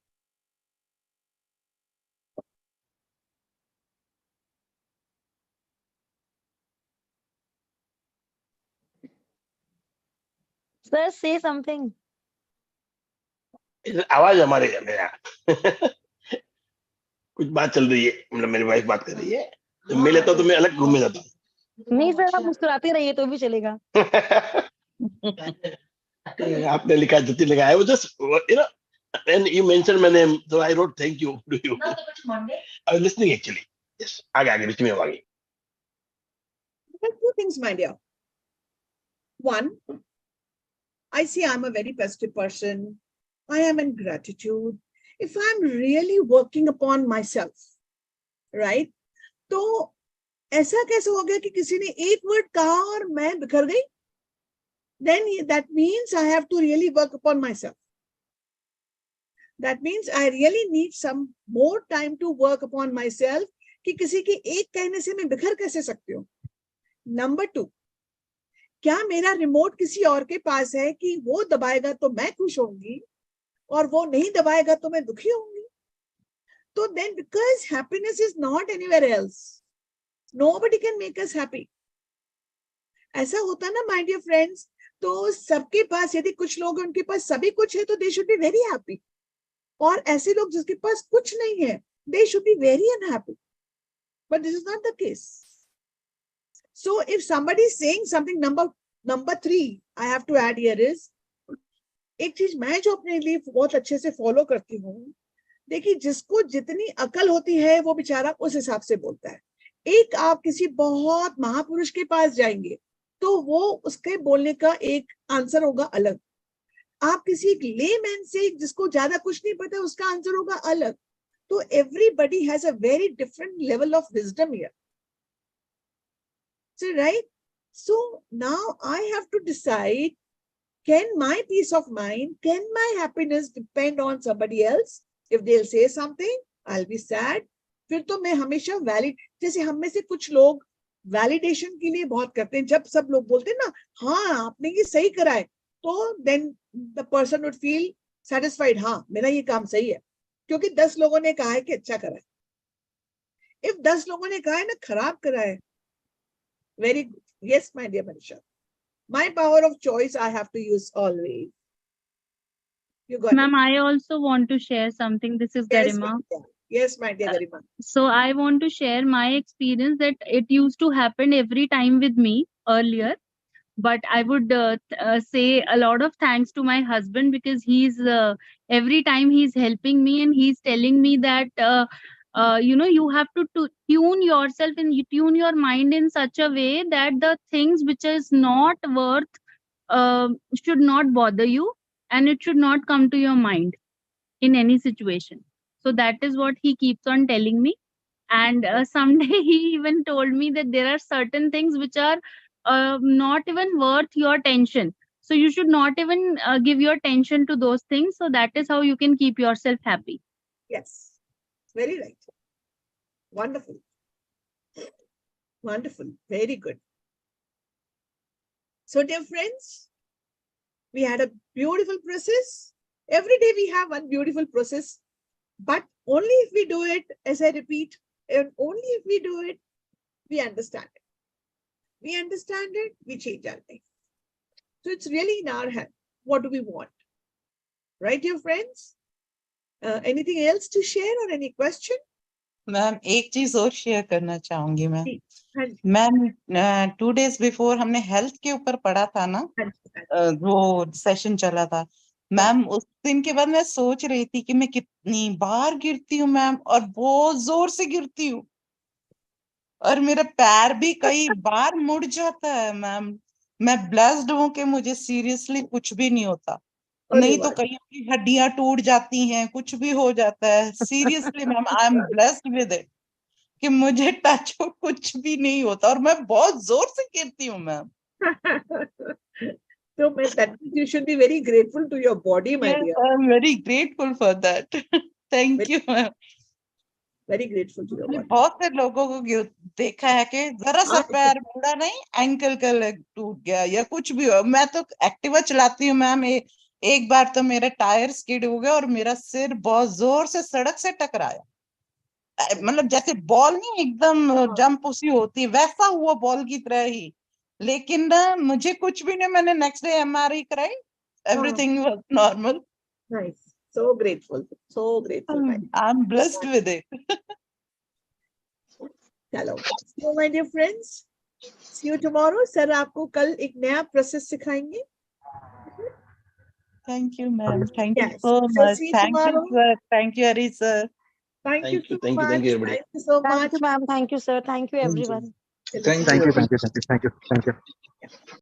Sir, say something. आवाज हमारे घर में यार. कुछ बात चल रही है, मतलब मेरी वाइफ बात कर रही है. जब मैं लेता हूं तो मैं अलग रूम में जाता हूं. नहीं सर, आप मुस्कुराते रहिए तो भी चलेगा. आपने लिखा, जति लिखा है, वो just you know, and you mentioned my name, so I wrote thank you to you. I was listening actually. Yes, आगे बीच में आगे. There are two things, my dear. One, I see I'm a very positive person. I am in gratitude. If I'm really working upon myself, right? तो ऐसा कैसे हो गया कि किसी ने एक वर्ड कहा और मैं बिखर गई? Then that means I have to really work upon myself. That means I really need some more time to work upon myself कि किसी के एक कहने से मैं बिखर कैसे सकती हूँ? Number 2, क्या मेरा रिमोट किसी और के पास है कि वो दबाएगा तो मैं खुश होंगी और वो नहीं दबाएगा तो मैं दुखी होंगी? तो then because happiness is not anywhere else, nobody can make us happy. ऐसा होता ना my dear friends. तो सबके पास, यदि कुछ लोग हैं उनके पास सभी कुछ है तो they should be very happy. और ऐसे लोग जिसके पास कुछ नहीं है, they should be very unhappy. but this is not the case. So if somebody is saying something, number 3 I have to add here is, एक चीज मैं जो अपने लिए बहुत अच्छे से फॉलो करती हूँ, देखिए जिसको जितनी अकल होती है वो बेचारा उस हिसाब से बोलता है। एक आप किसी बहुत महापुरुष के पास जाएंगे तो वो उसके बोलने का एक आंसर होगा अलग। आप किसी एक लेमैन से जिसको ज्यादा कुछ नहीं पता उसका आंसर होगा अलग। तो everybody has a very different level of wisdom here. So right, so now I have to decide, can my peace of mind, can my happiness depend on somebody else? If they'll say something, I'll be sad. फिर तो मैं हमेशा valid, जैसे हम में से कुछ लोग वैलिडेशन के लिए बहुत करते हैं। जब सब लोग बोलते हैं ना, हाँ आपने ये सही करा है, तो then the person would feel satisfied, हाँ मेरा ये काम सही है, क्योंकि 10 लोगों ने कहा है कि अच्छा करा है। If 10 लोगों ने कहा है ना खराब करा है, very good. Yes, my dear Manisha. My power of choice I have to use always. You got Ma'am, it. I also want to share something. This is Yes, Garima. my dear. Yes, my dear Garima. So I want to share my experience that it used to happen every time with me earlier. But I would say a lot of thanks to my husband, because he's every time he's helping me and he's telling me that you have to tune yourself and you tune your mind in such a way that the things which is not worth should not bother you, and it should not come to your mind in any situation. So that is what he keeps on telling me. And someday he even told me that there are certain things which are not even worth your attention. So you should not even give your attention to those things. So that is how you can keep yourself happy. Yes, very right. Wonderful. Wonderful. Very good. So, dear friends, we had a beautiful process. Every day we have one beautiful process, but only if we do it, as I repeat, and only if we do it, we understand it. We understand it, we change our life. So it's really in our hand. What do we want? Right, dear friends? Anything else to share or any question? Ma'am एक चीज और share करना चाहूंगी मैं। हाँ जी, ma'am 2 days before हमने health के ऊपर पढ़ा था ना, हाँ जी, हाँ जी। वो सेशन चला था मैम। उस दिन के बाद मैं सोच रही थी कि मैं कितनी बार गिरती हूँ मैम, और बहुत जोर से गिरती हूँ, और मेरा पैर भी कई बार मुड़ जाता है मैम। मैं ब्लेस्ड हूँ कि मुझे सीरियसली कुछ भी नहीं होता, नहीं तो कहीं की हड्डियां टूट जाती हैं, कुछ भी हो जाता है। Seriously ma'am, I am blessed with it कि मुझे टच हो कुछ भी नहीं होता, और मैं बहुत जोर से गिरती हूँ ma'am. So that you should be very grateful to your body, my Yes, dear. I am very grateful for that. Thank you ma'am. Very grateful to your मैंने body. बहुत से लोगों को देखा है कि जरा सा पैर मुड़ा नहीं, एंकल का लेग टूट गया या कुछ भी हो। मैं तो एक्टिवा चलाती हूँ मैम, एक बार तो मेरा टायर स्किड हो गया और मेरा सिर बहुत जोर से सड़क से टकराया। मतलब जैसे बॉल नहीं एकदम जंप उसी होती, वैसा हुआ बॉल की तरह ही। लेकिन ना मुझे कुछ भी नहीं, मैंने नेक्स्ट डे MRI कराई, everything was normal. Nice. So grateful. So grateful. I'm blessed with it. चलो, so my dear friends, see you tomorrow. Sir आपको कल एक नया प्रोसेस सिखाएंगे। Thank you, ma'am. Thank you Yes. so So much. see you Thank you, tomorrow. sir. Thank you, Hari sir. Thank you so thank you, much. thank you, everybody. Thank you so Thank much. you, ma'am. Thank you, sir. Thank you, everyone. चलो, Thank you.